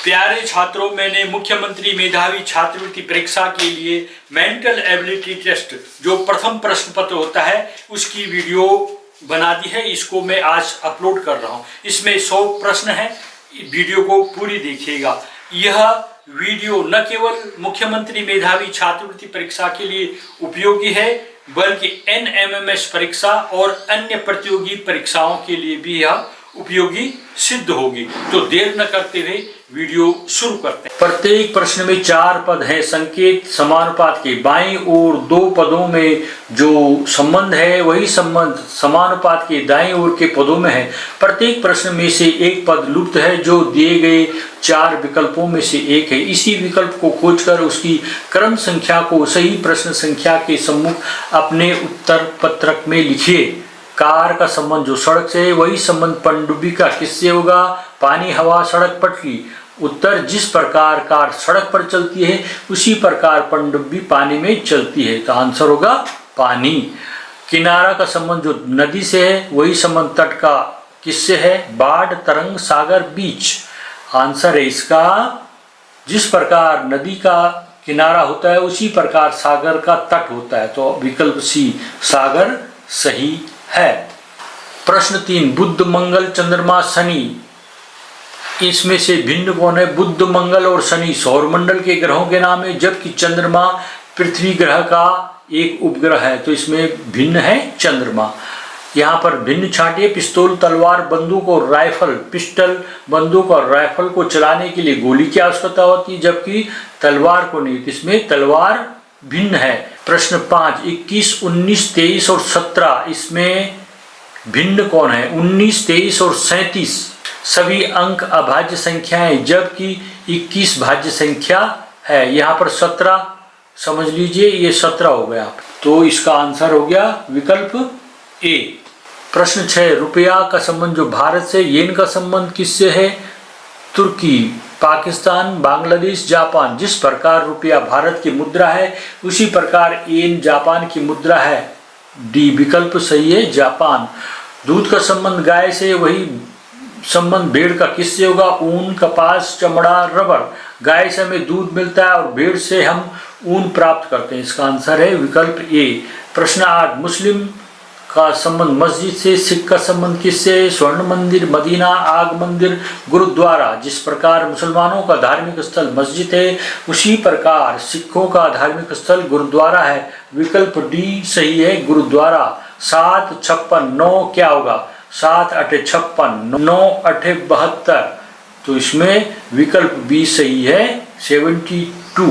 प्यारे छात्रों, मैंने मुख्यमंत्री मेधावी छात्रवृत्ति परीक्षा के लिए मेंटल एबिलिटी टेस्ट जो प्रथम प्रश्न पत्र होता है उसकी वीडियो बना दी है। इसको मैं आज अपलोड कर रहा हूं। इसमें 100 प्रश्न हैं। वीडियो को पूरी देखिएगा। यह वीडियो न केवल मुख्यमंत्री मेधावी छात्रवृत्ति परीक्षा के लिए उपयोगी है बल्कि NMMS परीक्षा और अन्य प्रतियोगी परीक्षाओं के लिए भी यह उपयोगी सिद्ध होगी। तो देर न करते हुए वीडियो शुरू करते हैं। प्रत्येक प्रश्न में 4 पद हैं। संकेत समानुपात के बाईं ओर 2 पदों में जो संबंध है वही संबंध समानुपात के दाईं ओर के पदों में है। प्रत्येक प्रश्न में से एक पद लुप्त है जो दिए गए 4 विकल्पों में से एक है। इसी विकल्प को खोजकर उसकी क्रम संख्या को सही प्रश्न संख्या के सम्मुख अपने उत्तर पत्रक में लिखिए। कार का संबंध जो सड़क से है वही संबंध पनडुब्बी का किससे होगा? पानी, हवा, सड़क, पटरी। उत्तर, जिस प्रकार कार सड़क पर चलती है उसी प्रकार पनडुब्बी पानी में चलती है। तो आंसर होगा पानी। किनारा का संबंध जो नदी से है वही संबंध तट का किससे है? बाढ़, तरंग, सागर, बीच। आंसर है इसका, जिस प्रकार नदी का किनारा होता है उसी प्रकार सागर का तट होता है। तो विकल्प सी सागर सही है। प्रश्न 3, बुध, मंगल, चंद्रमा, शनि इसमें से भिन्न कौन है? बुध, मंगल और शनि सौरमंडल के ग्रहों के नाम है, जबकि चंद्रमा पृथ्वी ग्रह का एक उपग्रह है। तो इसमें भिन्न है चंद्रमा। यहाँ पर भिन्न छांटिए। पिस्तौल, तलवार, बंदूक और राइफल। पिस्टल, बंदूक और राइफल को चलाने के लिए गोली की आवश्यकता होती है, जबकि तलवार को नहीं। इसमें तलवार भिन्न है। प्रश्न 5, 21, 19, 23 और 17 इसमें भिन्न कौन है? 19, 23 और 37 सभी अंक अभाज्य संख्याएं, जबकि 21 भाज्य संख्या है। यहाँ पर 17 समझ लीजिए, ये 17 हो गया। तो इसका आंसर हो गया विकल्प ए। प्रश्न 6, रुपया का संबंध जो भारत से, येन का संबंध किससे है? तुर्की, पाकिस्तान, बांग्लादेश, जापान। जिस प्रकार रुपया भारत की मुद्रा है उसी प्रकार येन जापान की मुद्रा है। डी विकल्प सही है, जापान। दूध का संबंध गाय से, वही संबंध भेड़ का किससे होगा? ऊन, कपास, चमड़ा, रबर। गाय से हमें दूध मिलता है और भेड़ से हम ऊन प्राप्त करते हैं। इसका आंसर है विकल्प ए। प्रश्न 8, मुस्लिम का संबंध मस्जिद से, सिख का संबंध किससे? स्वर्ण मंदिर, मदीना, आग मंदिर, गुरुद्वारा। जिस प्रकार मुसलमानों का धार्मिक स्थल मस्जिद है उसी प्रकार सिखों का धार्मिक स्थल गुरुद्वारा है। विकल्प डी सही है, गुरुद्वारा। 7, 56, 9 क्या होगा? 7 8 56, 9 8 72। तो इसमें विकल्प बी सही है, 72।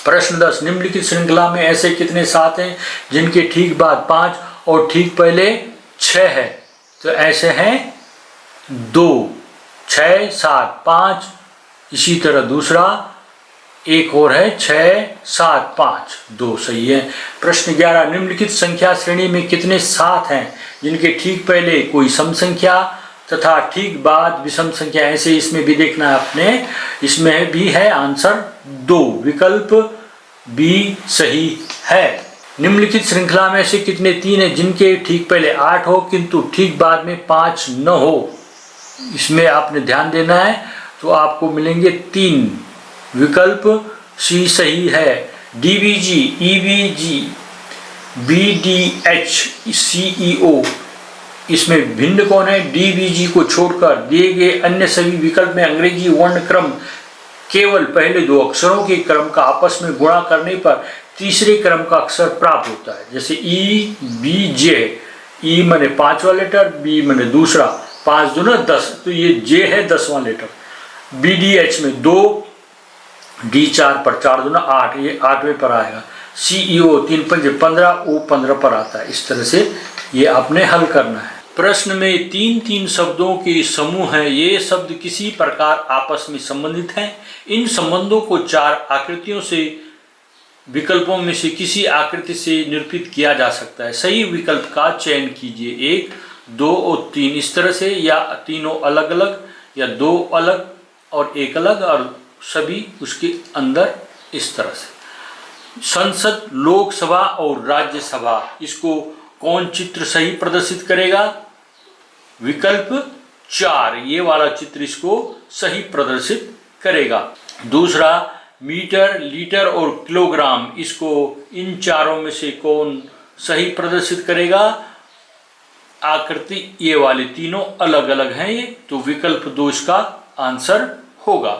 प्रश्न 10, निम्नलिखित श्रृंखला में ऐसे कितने 7 हैं जिनके ठीक बाद 5 और ठीक पहले 6 है? तो ऐसे हैं 2, 6, 7, 5। इसी तरह दूसरा एक और है 6, 7, 5, 2 सही है। प्रश्न 11, निम्नलिखित संख्या श्रेणी में कितने 7 हैं जिनके ठीक पहले कोई सम संख्या तथा ठीक बाद विषम संख्या? ऐसे इसमें भी देखना है आपने। इसमें भी है आंसर 2, विकल्प बी सही है। निम्नलिखित श्रृंखला में से कितने 3 हैं जिनके ठीक पहले 8 हो किंतु ठीक बाद में 5 न हो? इसमें आपने ध्यान देना है। तो आपको मिलेंगे 3, विकल्प सी सही है। DBG, EBG, BDH, CEO इसमें भिन्न कौन है? DBG को छोड़कर दिए गए अन्य सभी विकल्प में अंग्रेजी वर्ण क्रम केवल पहले 2 अक्षरों के क्रम का आपस में गुणा करने पर तीसरे क्रम का अक्षर प्राप्त होता है। जैसे EBJ, E माने 5वां लेटर, B माने दूसरा, 5 दूना 10, तो ये J है 10वां लेटर। BDH में 2, D 4 पर, 4 दूना 8, ये 8वें पर आएगा। CEO 3 5 15, O 15 पर आता है। इस तरह से ये आपने हल करना है। प्रश्न में 3 शब्दों के समूह हैं। ये शब्द किसी प्रकार आपस में संबंधित हैं। इन संबंधों को 4 आकृतियों से, विकल्पों में से किसी आकृति से निरूपित किया जा सकता है। सही विकल्प का चयन कीजिए। 1, 2 और 3 इस तरह से, या तीनों अलग अलग, या 2 अलग और 1 अलग, और सभी उसके अंदर इस तरह से। संसद, लोकसभा और राज्यसभा, इसको कौन चित्र सही प्रदर्शित करेगा? विकल्प 4 ये वाला चित्र इसको सही प्रदर्शित करेगा। दूसरा, मीटर, लीटर और किलोग्राम, इसको इन चारों में से कौन सही प्रदर्शित करेगा? आकृति ये वाले तीनों अलग अलग हैं ये, तो विकल्प 2 इसका आंसर होगा।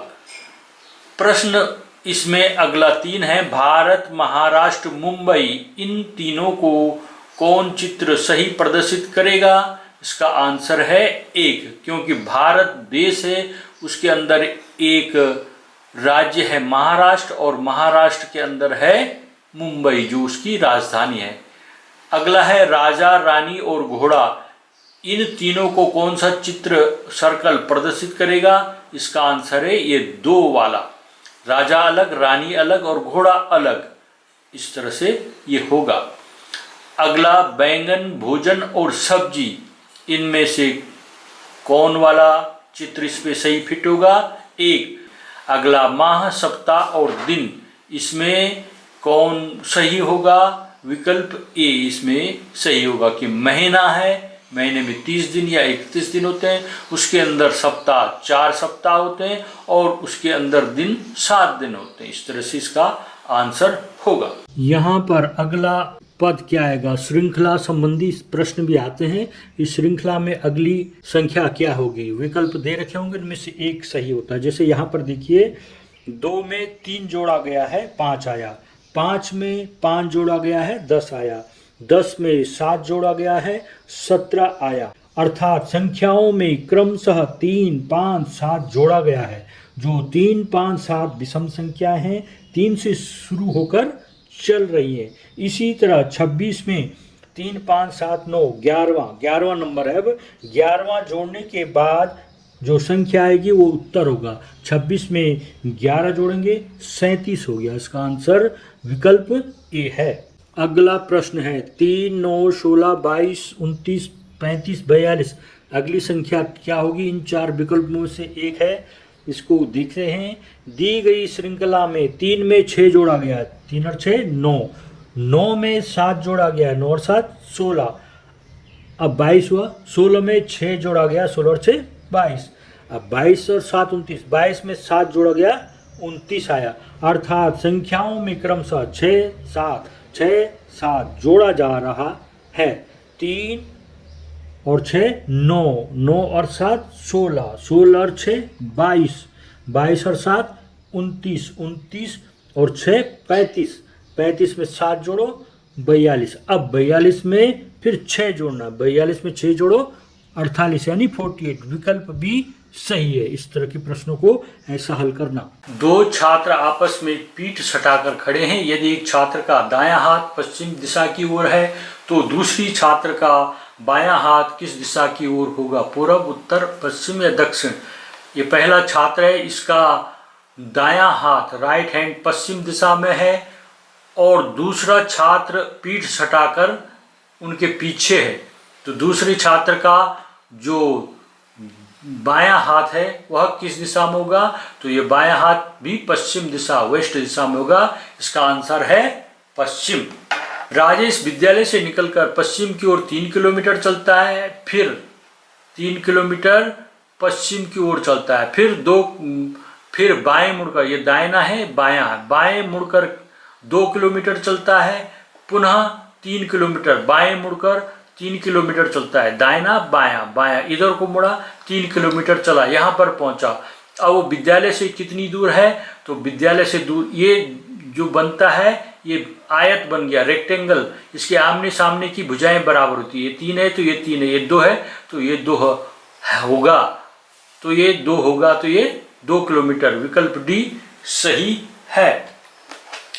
प्रश्न इसमें अगला 3 है, भारत, महाराष्ट्र, मुंबई, इन तीनों को कौन चित्र सही प्रदर्शित करेगा? इसका आंसर है 1, क्योंकि भारत देश है, उसके अंदर एक राज्य है महाराष्ट्र और महाराष्ट्र के अंदर है मुंबई जो उसकी राजधानी है। अगला है राजा, रानी और घोड़ा, इन तीनों को कौन सा चित्र सर्कल प्रदर्शित करेगा? इसका आंसर है ये 2 वाला, राजा अलग, रानी अलग और घोड़ा अलग, इस तरह से ये होगा। अगला, बैंगन, भोजन और सब्जी, इनमें से कौन वाला चित्र इस पे सही फिट होगा? 1। अगला, माह, सप्ताह और दिन, इसमें कौन सही होगा? विकल्प ए इसमें सही होगा कि महीना है, महीने में 30 दिन या 31 दिन होते हैं, उसके अंदर सप्ताह 4 सप्ताह होते हैं और उसके अंदर दिन 7 दिन होते हैं। इस तरह से इसका आंसर होगा। यहाँ पर अगला पद क्या आएगा? श्रृंखला संबंधी प्रश्न भी आते हैं। इस श्रृंखला में अगली संख्या क्या होगी? विकल्प दे रखे होंगे, इनमें से एक सही होता है। जैसे यहाँ पर देखिए, 2 में 3 जोड़ा गया है, 5 आया। 5 में 5 जोड़ा गया है, 10 आया। 10 में 7 जोड़ा गया है, 17 आया। अर्थात संख्याओं में क्रमशः 3, 5, 7 जोड़ा गया है। जो 3, 5, 7 विषम संख्या हैं, 3 से शुरू होकर चल रही है। इसी तरह 26 में 3, 5, 7, 9, 11वां नंबर है। अब 11वां जोड़ने के बाद जो संख्या आएगी वो उत्तर होगा। 26 में 11 जोड़ेंगे, 37 हो गया। इसका आंसर विकल्प ए है। अगला प्रश्न है 3, 9, 16, 22, 29, 35, 42, अगली संख्या क्या होगी? इन 4 विकल्पों में से एक है। इसको देख रहे हैं, दी गई श्रृंखला में 3 में 6 जोड़ा गया है, 3 और 6 9, 9 में 7 जोड़ा गया है, 9 और 7 16, अब 22 हुआ। 16 में 6 जोड़ा गया, 16 और 6 22, अब 22 और 7 29, 22 में 7 जोड़ा गया, 29 आया। अर्थात संख्याओं में क्रमशः 6 7 जोड़ा जा रहा है। 3 और 6 9, 9 और 7 16, 16 और 6 22, 22 और 7 29, 29 और 6 35, 35 में 7 जोड़ो 42, अब 42 में फिर 6 जोड़ना, 42 में 6 जोड़ो 48 यानी 48। विकल्प बी सही है। इस तरह के प्रश्नों को ऐसा हल करना। 2 छात्र आपस में पीठ सटाकर खड़े हैं। यदि एक छात्र का दायां हाथ पश्चिम दिशा की ओर है तो दूसरी छात्र का बायां हाथ किस दिशा की ओर होगा? पूर्व, उत्तर, पश्चिम या दक्षिण? ये पहला छात्र है, इसका दायां हाथ राइट हैंड पश्चिम दिशा में है और दूसरा छात्र पीठ सटाकर उनके पीछे है। तो दूसरे छात्र का जो बायां हाथ है वह किस दिशा में होगा? तो ये बायां हाथ भी पश्चिम दिशा, वेस्ट दिशा में होगा। इसका आंसर है पश्चिम। राजेश विद्यालय से निकलकर पश्चिम की ओर 3 किलोमीटर चलता है, फिर 3 किलोमीटर पश्चिम की ओर चलता है, फिर बाएं मुड़कर, ये दाहिना है बायां है, बाएं मुड़कर 2 किलोमीटर चलता है, पुनः 3 किलोमीटर बाएं मुड़कर 3 किलोमीटर चलता है, दाहिना बायां बायां, इधर को मुड़ा 3 किलोमीटर चला, यहाँ पर पहुंचा। अब वो विद्यालय से कितनी दूर है? तो विद्यालय से दूर ये जो बनता है ये आयत बन गया, रेक्टेंगल। इसके आमने सामने की भुजाएं बराबर होती है। 3 है तो ये 3 है, ये 2 है तो ये 2 होगा, तो ये 2 होगा, तो ये 2 किलोमीटर। विकल्प डी सही है।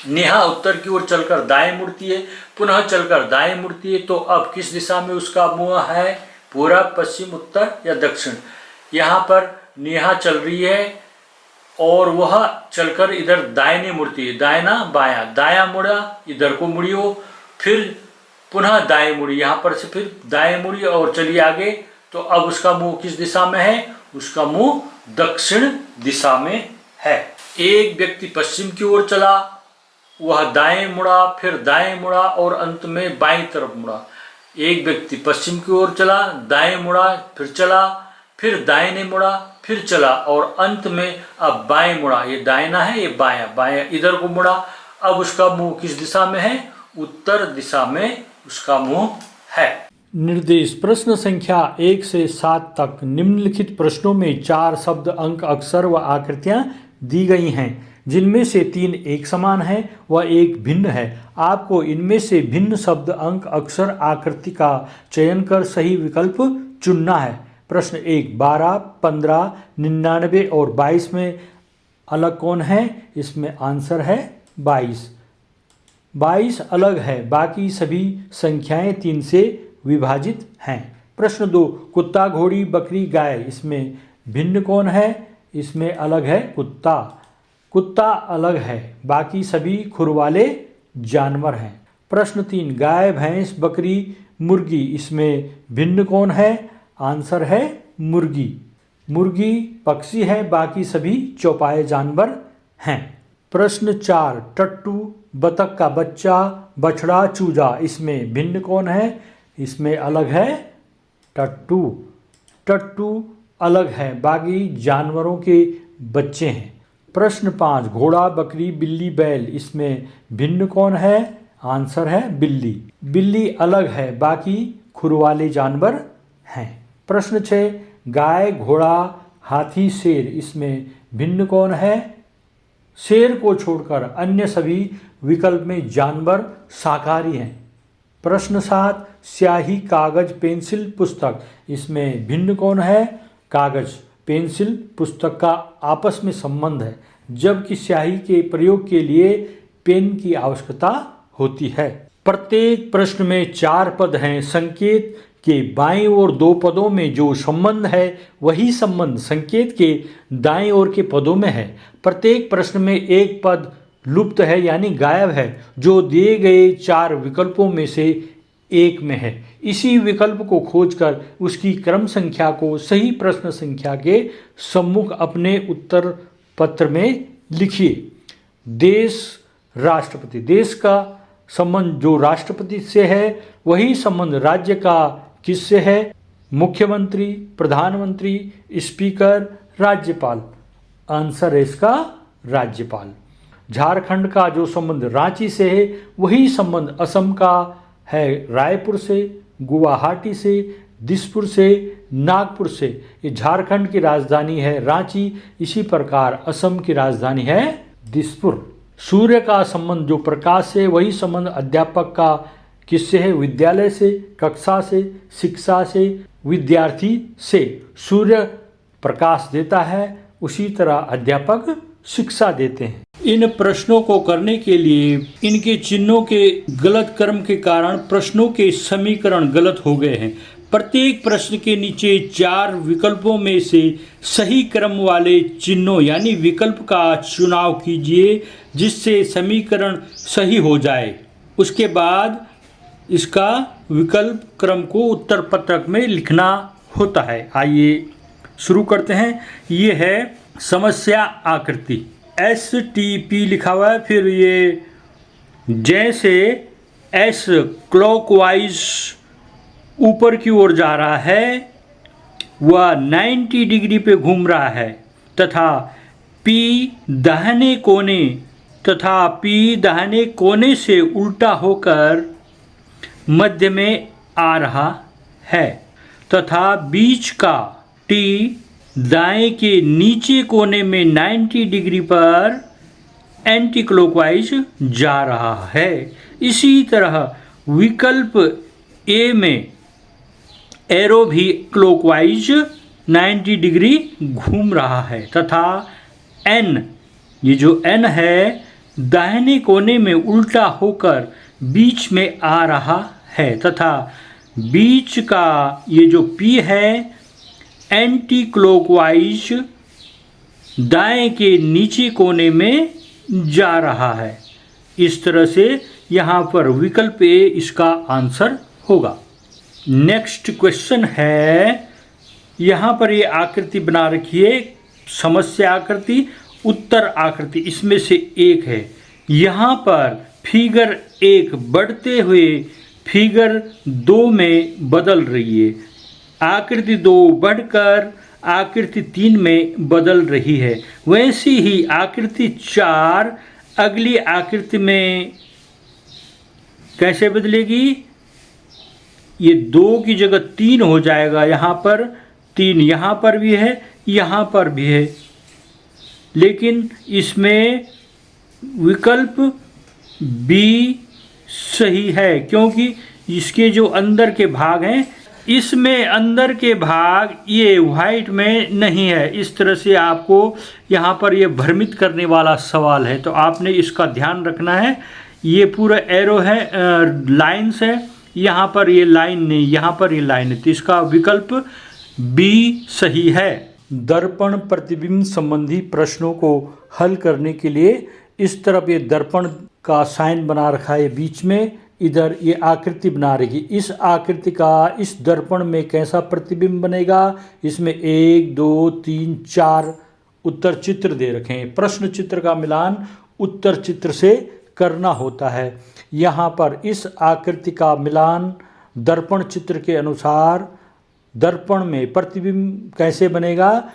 नेहा उत्तर की ओर चलकर दाएं मुड़ती है, पुनः चलकर दाएं मुड़ती है, तो अब किस दिशा में उसका मुंह है? पूरब, पश्चिम, उत्तर या दक्षिण? यहाँ पर नेहा चल रही है और वह चलकर इधर दाहिने मुड़ती है, दाहिना बायां, दायां मुड़ा इधर को मुड़ी हो, फिर पुनः दाएं मुड़ी, यहाँ पर से फिर दाएं मुड़ी और चलिए आगे। तो अब उसका मुंह किस दिशा में है? उसका मुंह दक्षिण दिशा में है। एक व्यक्ति पश्चिम की ओर चला, वह दाएं मुड़ा, फिर दाएं मुड़ा और अंत में बाईं तरफ मुड़ा। एक व्यक्ति पश्चिम की ओर चला, दाएं मुड़ा, फिर चला, फिर दाहिने मुड़ा, फिर चला और अंत में अब बाएं मुड़ा। ये दाहिना है, ये बायां, बायां इधर को मुड़ा। अब उसका मुंह किस दिशा में है? उत्तर दिशा में उसका मुंह है। निर्देश प्रश्न संख्या 1 से 7 तक निम्नलिखित प्रश्नों में 4 शब्द, अंक, अक्षर व आकृतियां दी गई हैं, जिनमें से 3 एक समान है व एक भिन्न है। आपको इनमें से भिन्न शब्द, अंक, अक्षर, आकृति का चयन कर सही विकल्प चुनना है। प्रश्न 1, 12, 15, 99 और 22 में अलग कौन है? इसमें आंसर है 22। 22 अलग है, बाकी सभी संख्याएं 3 से विभाजित हैं। प्रश्न 2, कुत्ता, घोड़ी, बकरी, गाय, इसमें भिन्न कौन है? इसमें अलग है कुत्ता। कुत्ता अलग है, बाकी सभी खुर वाले जानवर हैं। प्रश्न 3, गाय, भैंस, बकरी, मुर्गी, इसमें भिन्न कौन है? आंसर है मुर्गी। मुर्गी पक्षी है, बाकी सभी चौपाए जानवर हैं। प्रश्न 4, टट्टू, बतख का बच्चा, बछड़ा, चूजा, इसमें भिन्न कौन है? इसमें अलग है टट्टू। टट्टू अलग है, बाकी जानवरों के बच्चे हैं। प्रश्न 5, घोड़ा, बकरी, बिल्ली, बैल, इसमें भिन्न कौन है? आंसर है बिल्ली। बिल्ली अलग है, बाकी खुर वाले जानवर हैं। प्रश्न 6, गाय, घोड़ा, हाथी, शेर, इसमें भिन्न कौन है? शेर को छोड़कर अन्य सभी विकल्प में जानवर शाकाहारी हैं। प्रश्न 7, स्याही, कागज, पेंसिल, पुस्तक, इसमें भिन्न कौन है? कागज, पेंसिल, पुस्तक का आपस में संबंध है, जबकि स्याही के प्रयोग के लिए पेन की आवश्यकता होती है। प्रत्येक प्रश्न में 4 पद हैं। संकेत के बाईं ओर 2 पदों में जो संबंध है वही संबंध संकेत के दाईं ओर के पदों में है। प्रत्येक प्रश्न में एक पद लुप्त है यानी गायब है, जो दिए गए 4 विकल्पों में से एक में है। इसी विकल्प को खोजकर उसकी क्रम संख्या को सही प्रश्न संख्या के सम्मुख अपने उत्तर पत्र में लिखिए। देश, राष्ट्रपति, देश का संबंध जो राष्ट्रपति से है वही संबंध राज्य का किससे है? मुख्यमंत्री, प्रधानमंत्री, स्पीकर, राज्यपाल। आंसर है इसका राज्यपाल। झारखंड का जो संबंध रांची से है वही संबंध असम का है रायपुर से, गुवाहाटी से, दिसपुर से, नागपुर से। ये झारखंड की राजधानी है रांची, इसी प्रकार असम की राजधानी है दिसपुर। सूर्य का संबंध जो प्रकाश से वही संबंध अध्यापक का किससे है? विद्यालय से, कक्षा से, शिक्षा से, विद्यार्थी से। सूर्य प्रकाश देता है, उसी तरह अध्यापक शिक्षा देते हैं। इन प्रश्नों को करने के लिए इनके चिन्हों के गलत क्रम के कारण प्रश्नों के समीकरण गलत हो गए हैं। प्रत्येक प्रश्न के नीचे 4 विकल्पों में से सही क्रम वाले चिन्हों यानी विकल्प का चुनाव कीजिए जिससे समीकरण सही हो जाए। उसके बाद इसका विकल्प क्रम को उत्तर पत्रक में लिखना होता है। आइए शुरू करते हैं। ये है समस्या आकृति, STP लिखा हुआ है। फिर ये जैसे S क्लॉकवाइज ऊपर की ओर जा रहा है वह 90 डिग्री पे घूम रहा है तथा P दाहिने कोने से उल्टा होकर मध्य में आ रहा है तथा बीच का T दाएं के नीचे कोने में 90 डिग्री पर एंटी क्लॉकवाइज जा रहा है। इसी तरह विकल्प A में एरो भी क्लॉकवाइज 90 डिग्री घूम रहा है तथा N, ये जो N है दाहिने कोने में उल्टा होकर बीच में आ रहा है तथा बीच का ये जो P है एंटी क्लॉकवाइज दाएं के नीचे कोने में जा रहा है। इस तरह से यहाँ पर विकल्प A इसका आंसर होगा। नेक्स्ट क्वेश्चन है, यहाँ पर ये आकृति बना रखी है, समस्या आकृति, उत्तर आकृति, इसमें से एक है। यहाँ पर फिगर 1 बढ़ते हुए फिगर 2 में बदल रही है। आकृति 2 बढ़कर आकृति 3 में बदल रही है, वैसी ही आकृति 4 अगली आकृति में कैसे बदलेगी? ये 2 की जगह 3 हो जाएगा। यहाँ पर 3 यहाँ पर भी है, यहाँ पर भी है, लेकिन इसमें विकल्प बी सही है, क्योंकि इसके जो अंदर के भाग हैं, इसमें अंदर के भाग ये वाइट में नहीं है। इस तरह से आपको यहाँ पर ये भ्रमित करने वाला सवाल है, तो आपने इसका ध्यान रखना है। ये पूरा एरो है, लाइन्स है, यहाँ पर ये लाइन नहीं, यहाँ पर ये लाइन है, तो इसका विकल्प बी सही है। दर्पण प्रतिबिंब संबंधी प्रश्नों को हल करने के लिए इस तरफ ये दर्पण का साइन बना रखा है बीच में, इधर ये आकृति बना रही। इस आकृति का इस दर्पण में कैसा प्रतिबिंब बनेगा? इसमें 1 2 3 4 उत्तर चित्र दे रखे हैं। प्रश्न चित्र का मिलान उत्तर चित्र से करना होता है। यहाँ पर इस आकृति का मिलान दर्पण चित्र के अनुसार दर्पण में प्रतिबिंब कैसे बनेगा?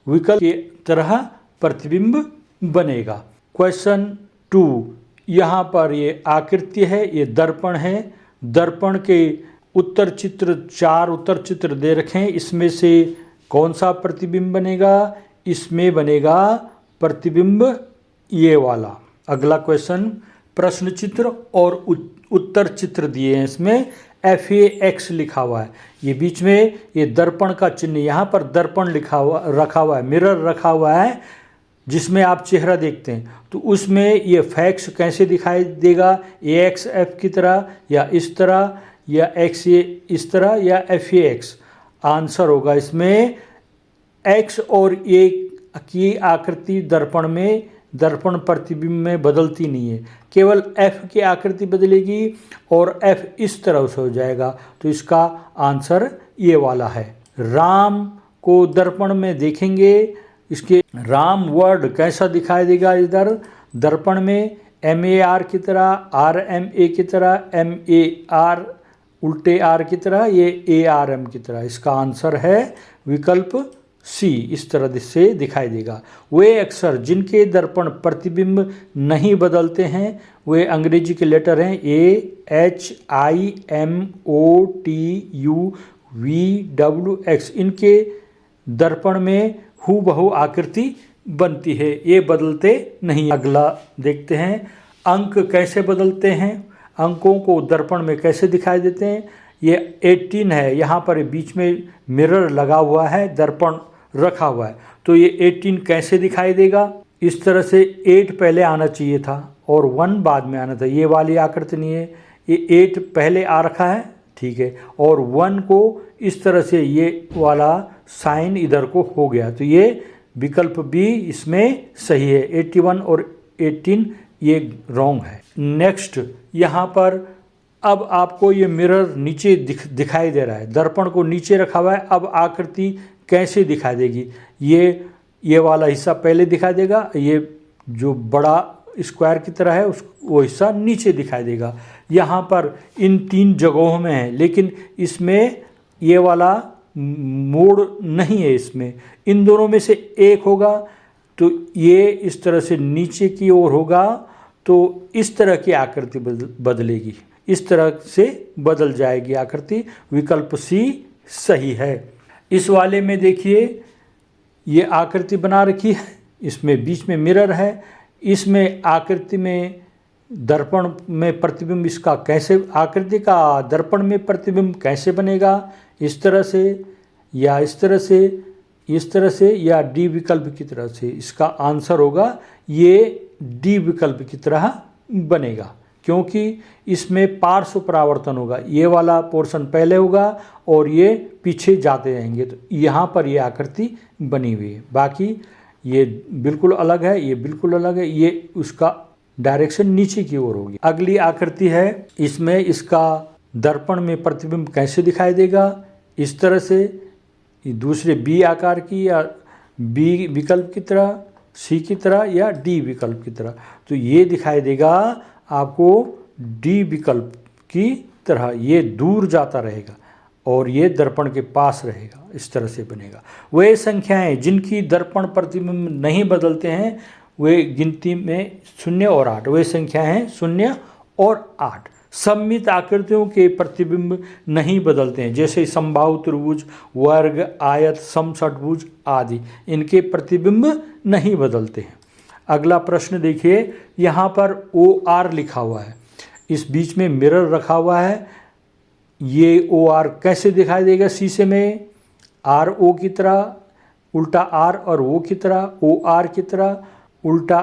विकल्प की तरह प्रतिबिंब बनेगा। क्वेश्चन 2, यहाँ पर ये आकृति है, ये दर्पण है। दर्पण के उत्तर चित्र 4 उत्तर चित्र दे रखे हैं, इसमें से कौन सा प्रतिबिंब बनेगा? इसमें बनेगा प्रतिबिंब ये वाला। अगला क्वेश्चन, प्रश्न चित्र और उत्तर चित्र दिए हैं, इसमें FAX लिखा हुआ है। ये बीच में ये दर्पण का चिन्ह, यहाँ पर दर्पण रखा हुआ है, मिरर रखा हुआ है जिसमें आप चेहरा देखते हैं, तो उसमें ये फैक्स कैसे दिखाई देगा? AXF की तरह या इस तरह, या XA इस तरह, या FAX। आंसर होगा इसमें X और A की आकृति दर्पण में, दर्पण प्रतिबिंब में बदलती नहीं है, केवल F की आकृति बदलेगी और F इस तरह से हो जाएगा, तो इसका आंसर ये वाला है। राम को दर्पण में देखेंगे, इसके राम वर्ड कैसा दिखाई देगा? इधर दर्पण में MAR की तरह, RMA की तरह, MAR उल्टे R की तरह, ये ARM की तरह। इसका आंसर है विकल्प सी, इस तरह से दिखाई देगा। वे अक्षर जिनके दर्पण प्रतिबिंब नहीं बदलते हैं वे अंग्रेजी के लेटर हैं AHIMOTUVWX। इनके दर्पण में हूबहू आकृति बनती है, ये बदलते नहीं। अगला देखते हैं, अंक कैसे बदलते हैं, अंकों को दर्पण में कैसे दिखाई देते हैं। ये 18 है, यहाँ पर बीच में मिरर लगा हुआ है, दर्पण रखा हुआ है, तो ये 18 कैसे दिखाई देगा? इस तरह से 8 पहले आना चाहिए था और 1 बाद में आना था, ये वाली आकृति नहीं है, ये 8 पहले आ रखा है, ठीक है, और 1 को इस तरह से ये वाला साइन इधर को हो गया, तो ये विकल्प बी इसमें सही है। 81 और 18 ये रॉन्ग है। नेक्स्ट, यहाँ पर अब आपको ये मिरर नीचे दिखाई दे रहा है, दर्पण को नीचे रखा हुआ है, अब आकृति कैसे दिखाई देगी? ये वाला हिस्सा पहले दिखाई देगा, ये जो बड़ा स्क्वायर की तरह है वो हिस्सा नीचे दिखाई देगा। यहाँ पर इन 3 जगहों में है, लेकिन इसमें ये वाला मोड़ नहीं है, इसमें इन दोनों में से एक होगा, तो ये इस तरह से नीचे की ओर होगा, तो इस तरह की आकृति बदलेगी, इस तरह से बदल जाएगी आकृति। विकल्प सी सही है। इस वाले में देखिए ये आकृति बना रखी है, इसमें बीच में मिरर है, इसमें आकृति में दर्पण में प्रतिबिंब, इसका कैसे आकृति का दर्पण में प्रतिबिंब कैसे बनेगा? इस तरह से या इस तरह से, इस तरह से या डी विकल्प की तरह से। इसका आंसर होगा ये डी विकल्प की तरह बनेगा, क्योंकि इसमें पार्श्व परावर्तन होगा, ये वाला पोर्शन पहले होगा और ये पीछे जाते रहेंगे, तो यहाँ पर ये आकृति बनी हुई है। बाकी ये बिल्कुल अलग है, ये बिल्कुल अलग है, ये उसका डायरेक्शन नीचे की ओर होगी। अगली आकृति है, इसमें इसका दर्पण में प्रतिबिंब कैसे दिखाई देगा? इस तरह से, दूसरे बी आकार की या बी विकल्प की तरह, सी की तरह या डी विकल्प की तरह, तो ये दिखाई देगा आपको डी विकल्प की तरह, ये दूर जाता रहेगा। और ये दर्पण के पास रहेगा, इस तरह से बनेगा। वे संख्याएं जिनकी दर्पण प्रतिबिंब नहीं बदलते हैं वे गिनती में 0 और 8, वे संख्याएं हैं 0 और 8। सममित आकृतियों के प्रतिबिंब नहीं बदलते हैं, जैसे समबाहु त्रिभुज, वर्ग, आयत, समषटभुज आदि, इनके प्रतिबिंब नहीं बदलते हैं। अगला प्रश्न देखिए, यहाँ पर OR लिखा हुआ है, इस बीच में मिरर रखा हुआ है। ये OR कैसे दिखाई देगा शीशे में? RO की तरह, उल्टा R और O की तरह, OR की तरह, उल्टा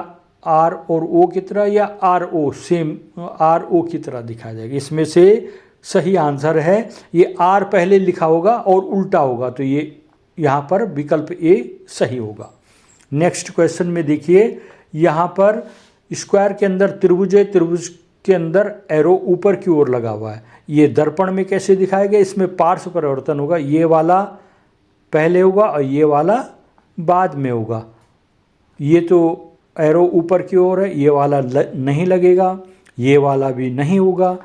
R और O की तरह, या RO सेम RO की तरह दिखाया जाएगा। इसमें से सही आंसर है ये R पहले लिखा होगा और उल्टा होगा, तो ये यहाँ पर विकल्प A सही होगा। नेक्स्ट क्वेश्चन में देखिए, यहाँ पर स्क्वायर के अंदर त्रिभुज है, त्रिभुज के अंदर एरो ऊपर की ओर लगा हुआ है। ये दर्पण में कैसे दिखाएगा? इसमें पार्श्व परिवर्तन होगा, ये वाला पहले होगा और ये वाला बाद में होगा। ये तो एरो ऊपर की ओर है, ये वाला नहीं लगेगा, ये वाला भी नहीं होगा,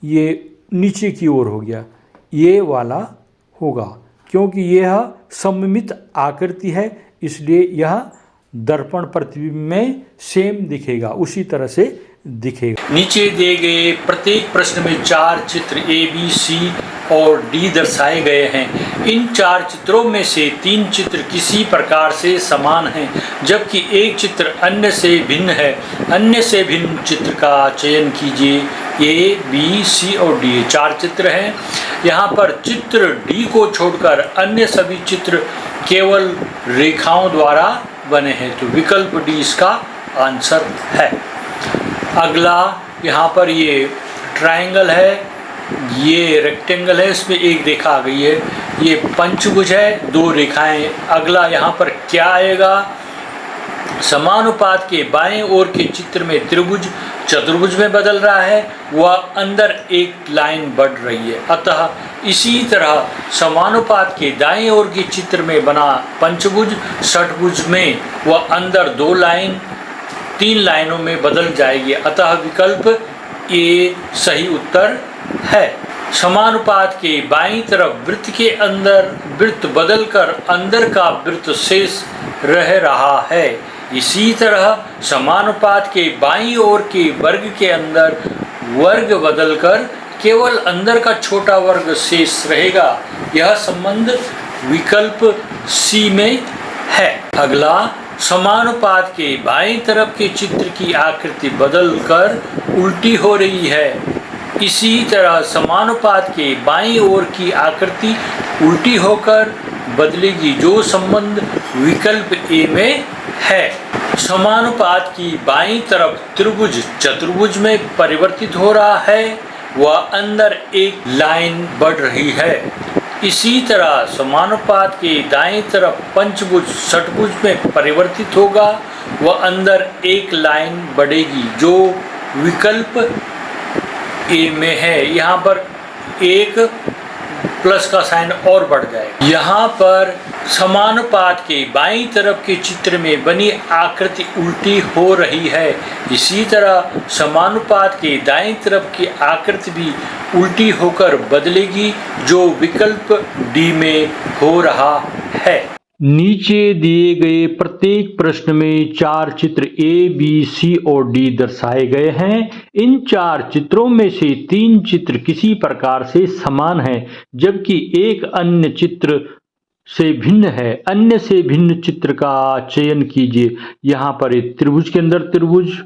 ये नीचे की ओर हो गया, ये वाला होगा। क्योंकि यह सममित आकृति है इसलिए यह दर्पण प्रतिबिंब में सेम दिखेगा, उसी तरह से दिखेगा। नीचे दिए गए प्रत्येक प्रश्न में 4 चित्र A, B, C और D दर्शाए गए हैं। इन 4 चित्रों में से 3 चित्र किसी प्रकार से समान हैं, जबकि एक चित्र अन्य से भिन्न है। अन्य से भिन्न चित्र का चयन कीजिए। A, B, C और D 4 चित्र हैं। यहाँ पर चित्र D को छोड़कर अन्य सभी चित्र केवल रेखाओं द्वारा बने हैं, तो विकल्प D इसका आंसर है। अगला यहाँ पर ये ट्रायंगल है, ये रेक्टेंगल है, इसमें एक रेखा आ गई है, ये पंचभुज है, 2 रेखाएं। अगला यहाँ पर क्या आएगा? समानुपात के बाएं ओर के चित्र में त्रिभुज चतुर्भुज में बदल रहा है, वह अंदर एक लाइन बढ़ रही है। अतः इसी तरह समानुपात के दाएं ओर के चित्र में बना पंचभुज षटभुज में वह अंदर 2 लाइन 3 लाइनों में बदल जाएगी। अतः विकल्प A सही उत्तर है। समानुपात के बाईं तरफ वृत्त के अंदर वृत्त बदलकर अंदर का वृत्त शेष रह रहा है। इसी तरह समानुपात के बाईं ओर के वर्ग के अंदर वर्ग बदलकर केवल अंदर का छोटा वर्ग शेष रहेगा। यह संबंध विकल्प C में है। अगला, समानुपात के बाईं तरफ के चित्र की आकृति बदलकर उल्टी हो रही है। इसी तरह समानुपात के बाईं ओर की आकृति उल्टी होकर बदलेगी, जो संबंध विकल्प A में है। समानुपात की बाईं तरफ त्रिभुज चतुर्भुज में परिवर्तित हो रहा है, वह अंदर एक लाइन बढ़ रही है। इसी तरह समानुपात के दाएं तरफ पंचभुज षटभुज में परिवर्तित होगा, वह अंदर एक लाइन बढ़ेगी, जो विकल्प A में है। यहाँ पर एक प्लस का साइन और बढ़ जाएगा। यहाँ पर समानुपात के बाईं तरफ के चित्र में बनी आकृति उल्टी हो रही है। इसी तरह समानुपात के दाईं तरफ की आकृति भी उल्टी होकर बदलेगी, जो विकल्प D में हो रहा है। नीचे दिए गए प्रत्येक प्रश्न में 4 चित्र A, B, C और D दर्शाए गए हैं। इन 4 चित्रों में से 3 चित्र किसी प्रकार से समान हैं, जबकि एक अन्य चित्र से भिन्न है। अन्य से भिन्न चित्र का चयन कीजिए। यहाँ पर एक त्रिभुज के अंदर त्रिभुज,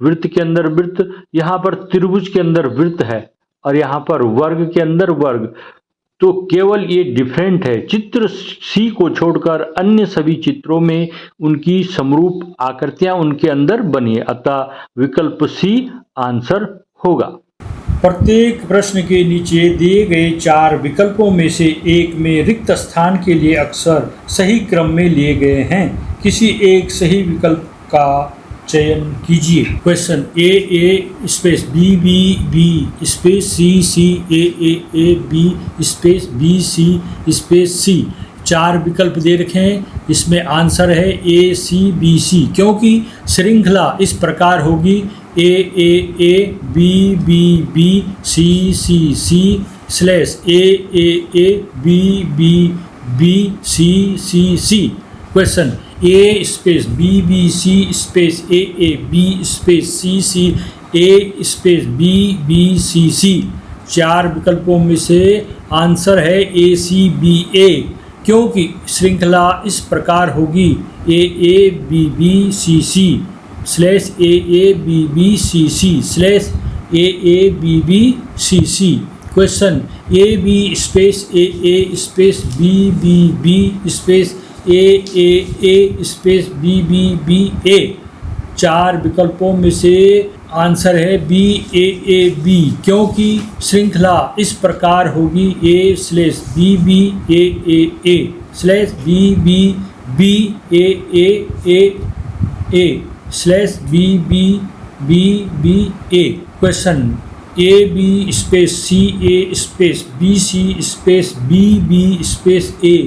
वृत्त के अंदर वृत्त, यहाँ पर त्रिभुज के अंदर वृत्त है और यहाँ पर वर्ग के अंदर वर्ग, तो केवल ये डिफरेंट है। चित्र C को छोड़कर अन्य सभी चित्रों में उनकी समरूप आकृतियां उनके अंदर बनी है, अतः विकल्प C आंसर होगा। प्रत्येक प्रश्न के नीचे दिए गए 4 विकल्पों में से एक में रिक्त स्थान के लिए अक्षर सही क्रम में लिए गए हैं। किसी एक सही विकल्प का चयन कीजिए। Question A space B space C A B space B space C 4 विकल्प दे रखे हैं। इसमें आंसर है A C B C, क्योंकि श्रृंखला इस प्रकार होगी A B C C slash A B B B C C. Question A space B C space A B space C A space B C. 4 विकल्पों में से आंसर है ए सी बी ए, क्योंकि श्रृंखला इस प्रकार होगी A B C slash A B C slash A B C. Question A B space A space B space A space B A. 4 विकल्पों में से आंसर है बी क्योंकि श्रृंखला इस प्रकार होगी A slash B A slash B A slash B A. Question A B space C A space B C space B space A.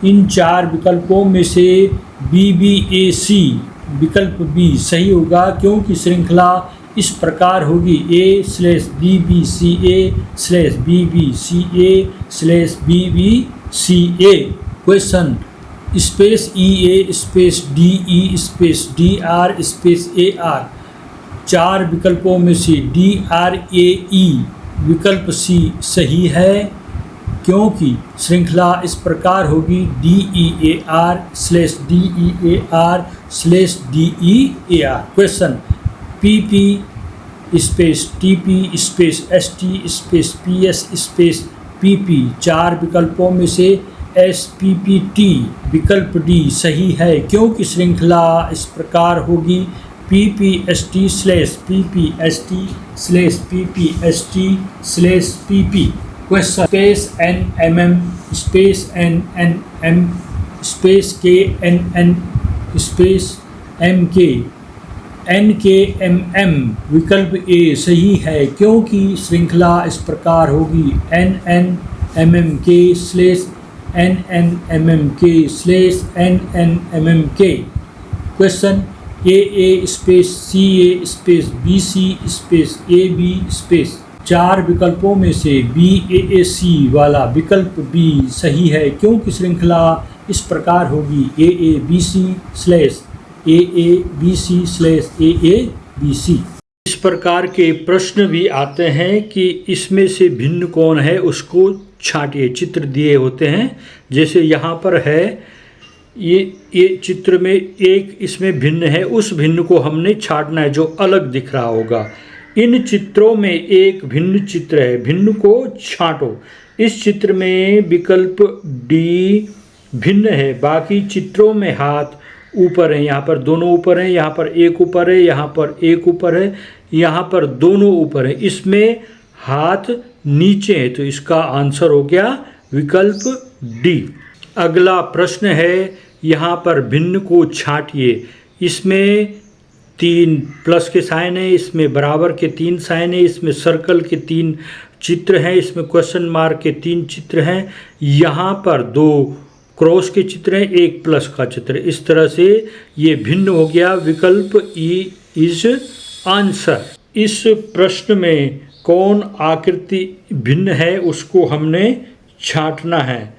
इन 4 विकल्पों में से बी सी विकल्प बी सही होगा, क्योंकि श्रृंखला इस प्रकार होगी A slash B C A slash B C A slash B C A. Question space E A space D space R space A R. 4 विकल्पों में से DRAE विकल्प सी सही है, क्योंकि श्रृंखला इस प्रकार होगी DEAR slash DEAR slash DEAR। Question PP space TP space ST space PS space PP। 4 विकल्पों में से SPPT विकल्प डी सही है, क्योंकि श्रृंखला इस प्रकार होगी PPST slash PPST slash PPST slash PP। Question space NMM space NNM space KNN space MK NKMM विकल्प ए सही है, क्योंकि श्रृंखला इस प्रकार होगी NNMMK slash NNMMK slash NNMMK। Question A space CA space BC space AB space. 4 विकल्पों में से BAC वाला विकल्प बी सही है, क्योंकि श्रृंखला इस प्रकार होगी AABC slash AABC slash AABC। इस प्रकार के प्रश्न भी आते हैं कि इसमें से भिन्न कौन है उसको छांटिए। चित्र दिए होते हैं, जैसे यहाँ पर है ये चित्र में एक इसमें भिन्न है, उस भिन्न को हमने छांटना है जो अलग दिख रहा होगा। इन चित्रों में एक भिन्न चित्र है, भिन्न को छांटो। इस चित्र में विकल्प डी भिन्न है, बाकी चित्रों में हाथ ऊपर है, यहाँ पर दोनों ऊपर हैं, यहाँ पर एक ऊपर है, यहाँ पर एक ऊपर है, यहाँ पर दोनों ऊपर है, इसमें हाथ नीचे है, तो इसका आंसर हो गया विकल्प डी। अगला प्रश्न है, यहाँ पर भिन्न को छांटिए। इसमें 3 प्लस के साइन है, इसमें बराबर के 3 साइन है, इसमें सर्कल के 3 चित्र हैं, इसमें क्वेश्चन मार्क के 3 चित्र हैं, यहाँ पर 2 क्रॉस के चित्र हैं, 1 प्लस का चित्र। इस तरह से ये भिन्न हो गया, विकल्प ई इज आंसर। इस प्रश्न में कौन आकृति भिन्न है उसको हमने छांटना है।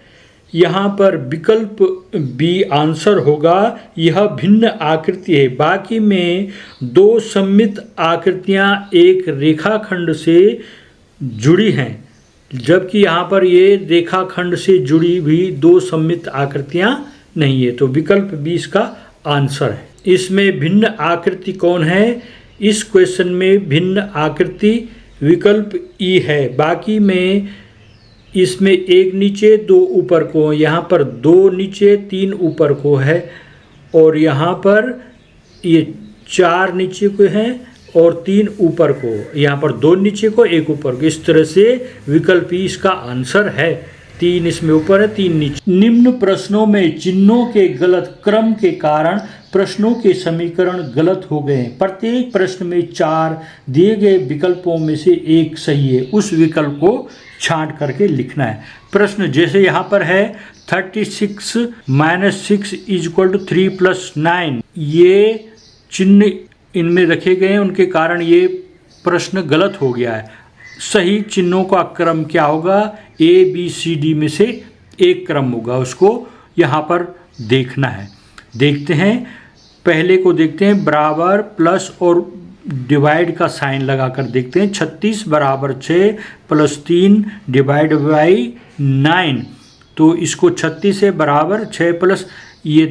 यहाँ पर विकल्प बी आंसर होगा, यह भिन्न आकृति है। बाकी में 2 सममित आकृतियाँ एक रेखाखंड से जुड़ी हैं, जबकि यहाँ पर ये रेखाखंड से जुड़ी भी 2 सममित आकृतियाँ नहीं है, तो विकल्प बी इसका आंसर है। इसमें भिन्न आकृति कौन है? इस क्वेश्चन में भिन्न आकृति विकल्प ई है। बाकी में इसमें 1 नीचे 2 ऊपर को, यहाँ पर 2 नीचे 3 ऊपर को है, और यहाँ पर ये 4 नीचे को है और 3 ऊपर को, यहाँ पर 2 नीचे को 1 ऊपर को। इस तरह से विकल्प ई इसका आंसर है। 3 इसमें ऊपर है, 3 नीचे। निम्न प्रश्नों में चिन्हों के गलत क्रम के कारण प्रश्नों के समीकरण गलत हो गए। प्रत्येक प्रश्न में 4 दिए गए विकल्पों में से एक सही है, उस विकल्प को छांट करके लिखना है। प्रश्न जैसे यहाँ पर है 36 - 6 = 3 + 9, ये चिन्ह इनमें रखे गए हैं, उनके कारण ये प्रश्न गलत हो गया है। सही चिन्हों का क्रम क्या होगा, ए बी सी डी में से एक क्रम होगा, उसको यहाँ पर देखना है। देखते हैं, पहले को देखते हैं, बराबर प्लस और डिवाइड का साइन लगाकर देखते हैं। 36 बराबर 6 प्लस 3 डिवाइड बाई 9, तो इसको 36 से बराबर 6 प्लस ये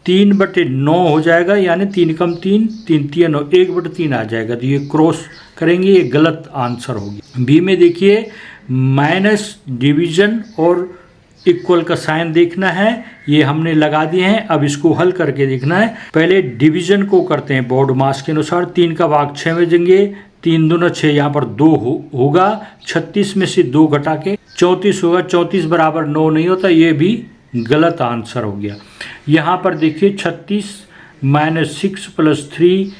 3/9 हो जाएगा, यानी 3 कम 3 3 3 9 1/3 आ जाएगा। तो ये क्रॉस करेंगे, ये गलत आंसर हो गया। बी में देखिए, माइनस डिवीजन और इक्वल का साइन देखना है, ये हमने लगा दिए हैं। अब इसको हल करके देखना है। पहले डिवीजन को करते हैं बोर्ड मास के अनुसार। 3 का भाग 6 में देंगे, 3 दूना 6, यहाँ पर 2 होगा। 36 में से 2 घटा के 34 होगा। 34 बराबर 9 नहीं होता, ये भी गलत आंसर हो गया। यहाँ पर देखिए 36 माइनस 6 प्लस 3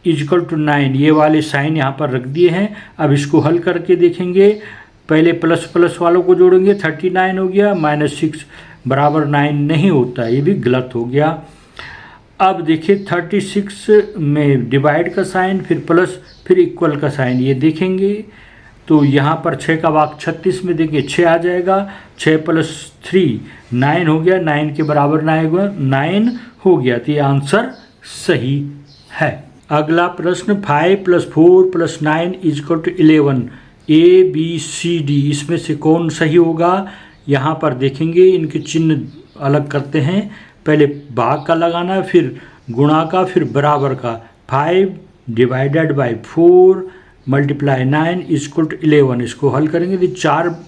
इजकल टू 9, ये वाले साइन यहाँ पर रख दिए हैं। अब इसको हल करके देखेंगे। पहले प्लस प्लस वालों को जोड़ेंगे, 39 हो गया, माइनस 6 बराबर 9 नहीं होता, ये भी गलत हो गया। अब देखिए 36 में डिवाइड का साइन, फिर प्लस, फिर इक्वल का साइन, ये देखेंगे तो यहाँ पर 6 का भाग 36 में देंगे, 6 आ जाएगा। 6 प्लस 3 9 हो गया, 9 के बराबर 9 हो गया, तो ये आंसर सही है। अगला प्रश्न, 5 + 4 + 9 = 11, ए बी सी डी, इसमें से कौन सही होगा। यहाँ पर देखेंगे, इनके चिन्ह अलग करते हैं। पहले भाग का लगाना, फिर गुणा का, फिर बराबर का। 5 डिवाइडेड बाई 4 मल्टीप्लाई 9 = 11, इसको हल करेंगे तो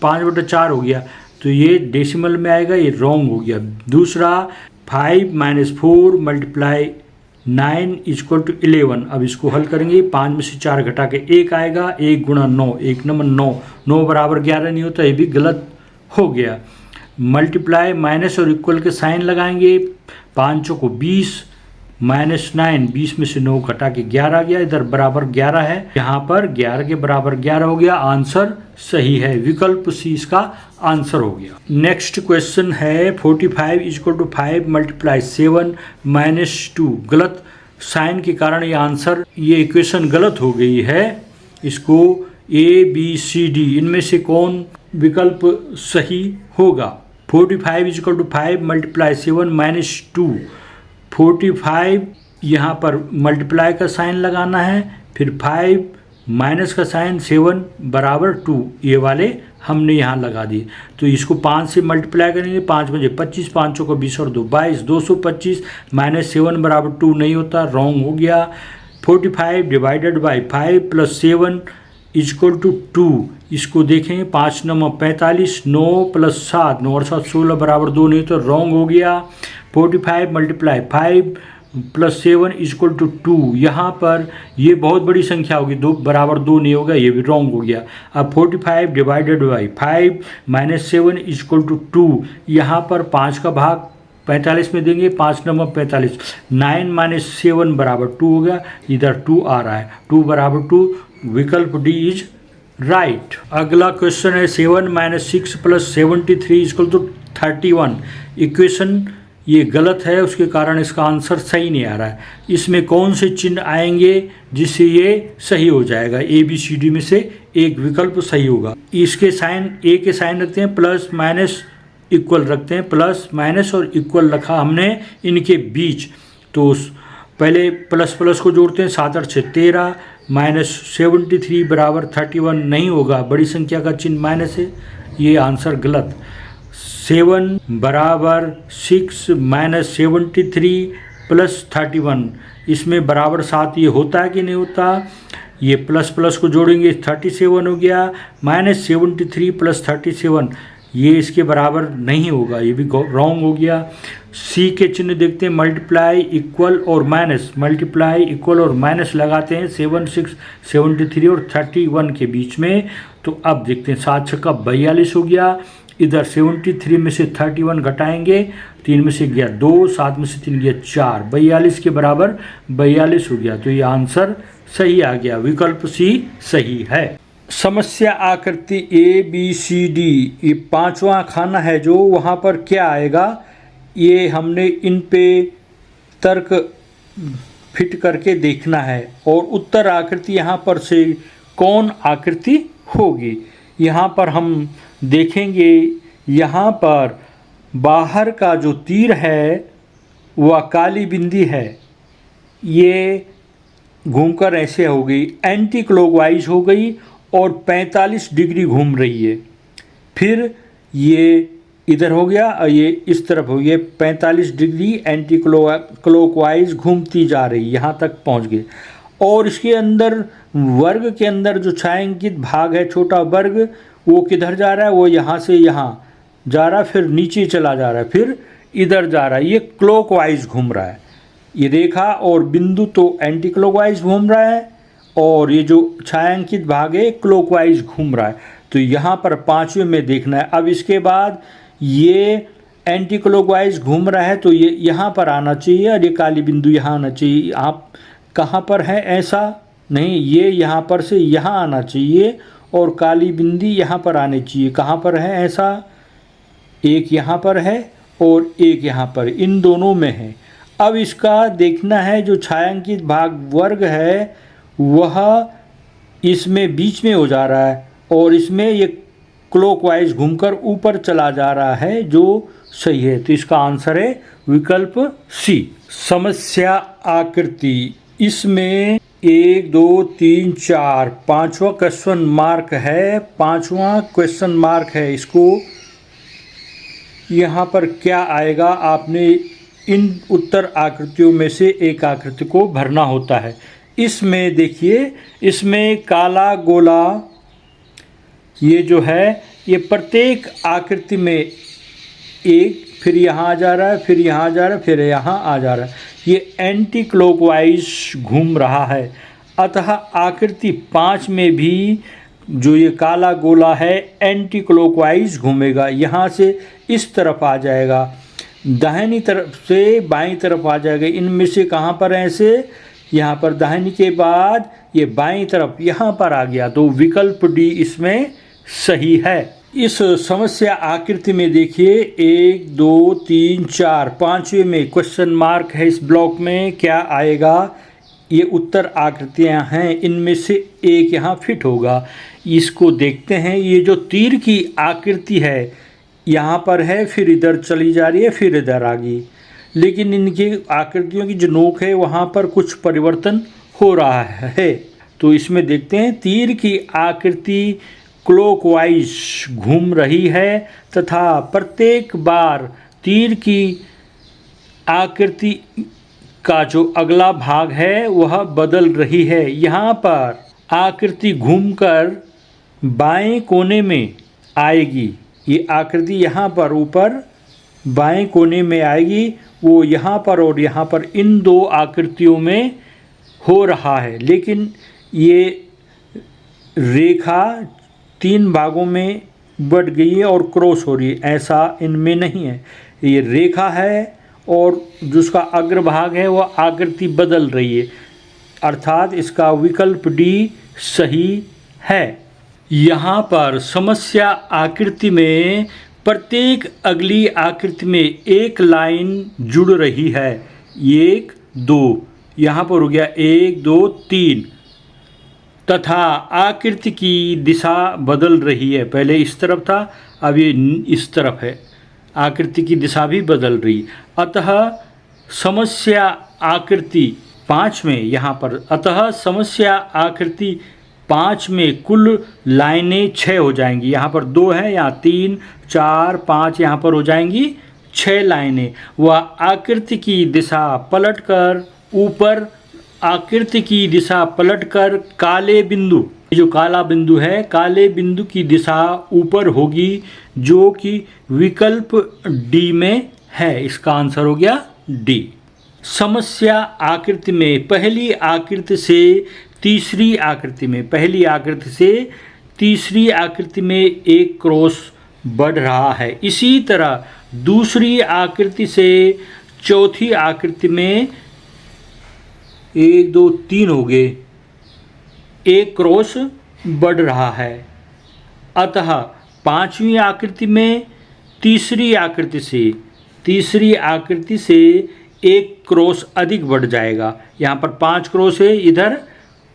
5/4 हो गया, तो ये डेसिमल में आएगा, ये रॉन्ग हो गया। दूसरा 5 - 4 मल्टीप्लाई 9 = 11, अब इसको हल करेंगे। 5 में से 4 घटा के 1 आएगा, 1 गुणा 9, 1 नंबर 9, 9 बराबर 11 नहीं होता, ये भी गलत हो गया। मल्टीप्लाई माइनस और इक्वल के साइन लगाएंगे। 5 चौको 20 माइनस 9, 20 में से 9 घटा के 11 आ गया, इधर बराबर 11 है, यहाँ पर 11 के बराबर 11 हो गया, आंसर सही है। विकल्प सी इसका आंसर हो गया। नेक्स्ट क्वेश्चन है 45 = 5 मल्टीप्लाई 7 - 2, गलत साइन के कारण ये इक्वेशन गलत हो गई है। इसको ए बी सी डी इनमें से कौन विकल्प सही होगा। 45 = 5 मल्टीप्लाई 7 - 2, 45 यहाँ पर मल्टीप्लाई का साइन लगाना है, फिर 5 माइनस का साइन, 7 बराबर 2, ये वाले हमने यहाँ लगा दिए। तो इसको 5 से मल्टीप्लाई करेंगे, 5 बजे 25, 5 चौको 20 और 2 22, 225 माइनस 7 बराबर 2 नहीं होता, रॉन्ग हो गया। 45 डिवाइडेड बाई 5 + 7 = 2, इसको देखेंगे। 5 9 45, 9 + 7, 9 और 7 16 बराबर 2 नहीं, तो रॉन्ग हो गया। 45 मल्टीप्लाई 5 + 7 = 2, यहाँ पर ये बहुत बड़ी संख्या होगी, 2 बराबर 2 नहीं होगा, ये भी रॉन्ग हो गया। अब 45 डिवाइडेड बाई 5 - 7 = 2, यहाँ पर 5 का भाग 45 में देंगे, 5 9 45, 9 - 7 बराबर 2 होगा, इधर 2 आ रहा है, 2 बराबर 2, विकल्प डी इज राइट। अगला क्वेश्चन है 7 - 6 + 73 = 31, इक्वेशन ये गलत है, उसके कारण इसका आंसर सही नहीं आ रहा है। इसमें कौन से चिन्ह आएंगे जिससे ये सही हो जाएगा। ए बी सी डी में से एक विकल्प सही होगा। इसके साइन, ए के साइन रखते हैं, प्लस माइनस इक्वल रखते हैं, प्लस माइनस और इक्वल रखा हमने इनके बीच। तो पहले प्लस प्लस को जोड़ते हैं, 7 और 6 13 माइनस 73 बराबर 31 नहीं होगा, बड़ी संख्या का चिन्ह माइनस है, ये आंसर गलत। 7 बराबर 6 - 73 + 31, इसमें बराबर 7 ये होता है कि नहीं होता। ये प्लस प्लस को जोड़ेंगे, 37 हो गया, -73 + 37, ये इसके बराबर नहीं होगा, ये भी रॉन्ग हो गया। सी के चिन्ह देखते हैं, मल्टीप्लाई इक्वल और माइनस, मल्टीप्लाई इक्वल और माइनस लगाते हैं 7 6 73 और 31 के बीच में। तो अब देखते हैं, 7 6 42 हो गया, इधर 73 में से 31 घटाएंगे, 3 में से गया 2, 7 में से 3 गया 4, 42 के बराबर 42 हो गया, तो ये आंसर सही आ गया, विकल्प सी सही है। समस्या आकृति ए बी सी डी, ये 5वां खाना है जो, वहाँ पर क्या आएगा ये हमने इन पे तर्क फिट करके देखना है। और उत्तर आकृति यहाँ पर से कौन आकृति होगी। यहाँ पर हम देखेंगे, यहाँ पर बाहर का जो तीर है वह काली बिंदी है, ये घूमकर ऐसे हो गई, एंटी क्लॉकवाइज हो गई और 45 डिग्री घूम रही है। फिर ये इधर हो गया और ये इस तरफ हो गया, 45 डिग्री एंटी क्लॉकवाइज घूमती जा रही, यहाँ तक पहुँच गए। और इसके अंदर वर्ग के अंदर जो छायांकित भाग है, छोटा वर्ग, वो किधर जा रहा है, वो यहाँ से यहाँ जा रहा है, फिर नीचे चला जा रहा है, फिर इधर जा रहा है, ये क्लॉकवाइज घूम रहा है। ये रेखा और बिंदु तो एंटी क्लॉकवाइज घूम रहा है और ये जो छायांकित भाग है क्लॉकवाइज घूम रहा है। तो यहाँ पर पांचवें में देखना है। अब इसके बाद ये एंटी क्लॉकवाइज घूम रहा है तो ये यहाँ पर आना चाहिए और ये काली बिंदु यहाँ आना चाहिए। आप कहाँ पर है, ऐसा नहीं, ये यहाँ पर से यहाँ आना चाहिए और काली बिंदी यहाँ पर आनी चाहिए। कहाँ पर है, ऐसा एक यहाँ पर है और एक यहाँ पर, इन दोनों में है। अब इसका देखना है, जो छायांकित भाग वर्ग है वह इसमें बीच में हो जा रहा है और इसमें ये क्लॉकवाइज घूमकर ऊपर चला जा रहा है, जो सही है। तो इसका आंसर है विकल्प सी। समस्या आकृति, इसमें 1 2 3 4 पांचवा क्वेश्चन मार्क है, पांचवा क्वेश्चन मार्क है। इसको यहाँ पर क्या आएगा, आपने इन उत्तर आकृतियों में से एक आकृति को भरना होता है। इसमें देखिए, इसमें काला गोला ये जो है, ये प्रत्येक आकृति में एक, फिर यहाँ आ जा रहा है, फिर यहाँ जा रहा है, फिर यहाँ आ जा रहा है, ये एंटी क्लॉकवाइज घूम रहा है। अतः आकृति 5 में भी जो ये काला गोला है एंटी क्लॉकवाइज घूमेगा, यहाँ से इस तरफ आ जाएगा, दाहिनी तरफ से बाईं तरफ आ जाएगा। इनमें से कहाँ पर है, ऐसे यहाँ पर दाहिनी के बाद ये बाईं तरफ यहाँ पर आ गया, तो विकल्प डी इसमें सही है। इस समस्या आकृति में देखिए 1 2 3 4 पांचवें में क्वेश्चन मार्क है। इस ब्लॉक में क्या आएगा, ये उत्तर आकृतियां हैं, इनमें से एक यहाँ फिट होगा। इसको देखते हैं, ये जो तीर की आकृति है यहाँ पर है, फिर इधर चली जा रही है, फिर इधर आ गई, लेकिन इनकी आकृतियों की जो नोक है वहाँ पर कुछ परिवर्तन हो रहा है। तो इसमें देखते हैं, तीर की आकृति क्लॉकवाइज घूम रही है तथा प्रत्येक बार तीर की आकृति का जो अगला भाग है वह बदल रही है। यहाँ पर आकृति घूमकर बाएं कोने में आएगी, ये आकृति यहाँ पर ऊपर बाएं कोने में आएगी, वो यहाँ पर और यहाँ पर, इन दो आकृतियों में हो रहा है। लेकिन ये रेखा 3 भागों में बट गई है और क्रॉस हो रही है, ऐसा इनमें नहीं है। ये रेखा है और जिसका अग्रभाग है वह आकृति बदल रही है, अर्थात इसका विकल्प डी सही है। यहाँ पर समस्या आकृति में प्रत्येक अगली आकृति में एक लाइन जुड़ रही है, 1 2, यहाँ पर हो गया 1 2 3, तथा आकृति की दिशा बदल रही है। पहले इस तरफ था, अब ये इस तरफ है, आकृति की दिशा भी बदल रही। अतः समस्या आकृति 5 में यहाँ पर, अतः समस्या आकृति 5 में कुल लाइनें 6 हो जाएंगी। यहाँ पर 2 है, यहाँ 3 4 5, यहाँ पर हो जाएंगी 6 लाइनें। वह आकृति की दिशा पलटकर ऊपर, आकृति की दिशा पलटकर काले बिंदु, जो काला बिंदु है, काले बिंदु की दिशा ऊपर होगी, जो कि विकल्प डी में है। इसका आंसर हो गया डी। समस्या आकृति में पहली आकृति से तीसरी आकृति में, पहली आकृति से तीसरी आकृति में एक क्रॉस बढ़ रहा है। इसी तरह दूसरी आकृति से चौथी आकृति में 1 2 3 हो गए, एक क्रॉस बढ़ रहा है। अतः 5वीं आकृति में तीसरी आकृति से एक क्रॉस अधिक बढ़ जाएगा। यहाँ पर 5 क्रॉस है, इधर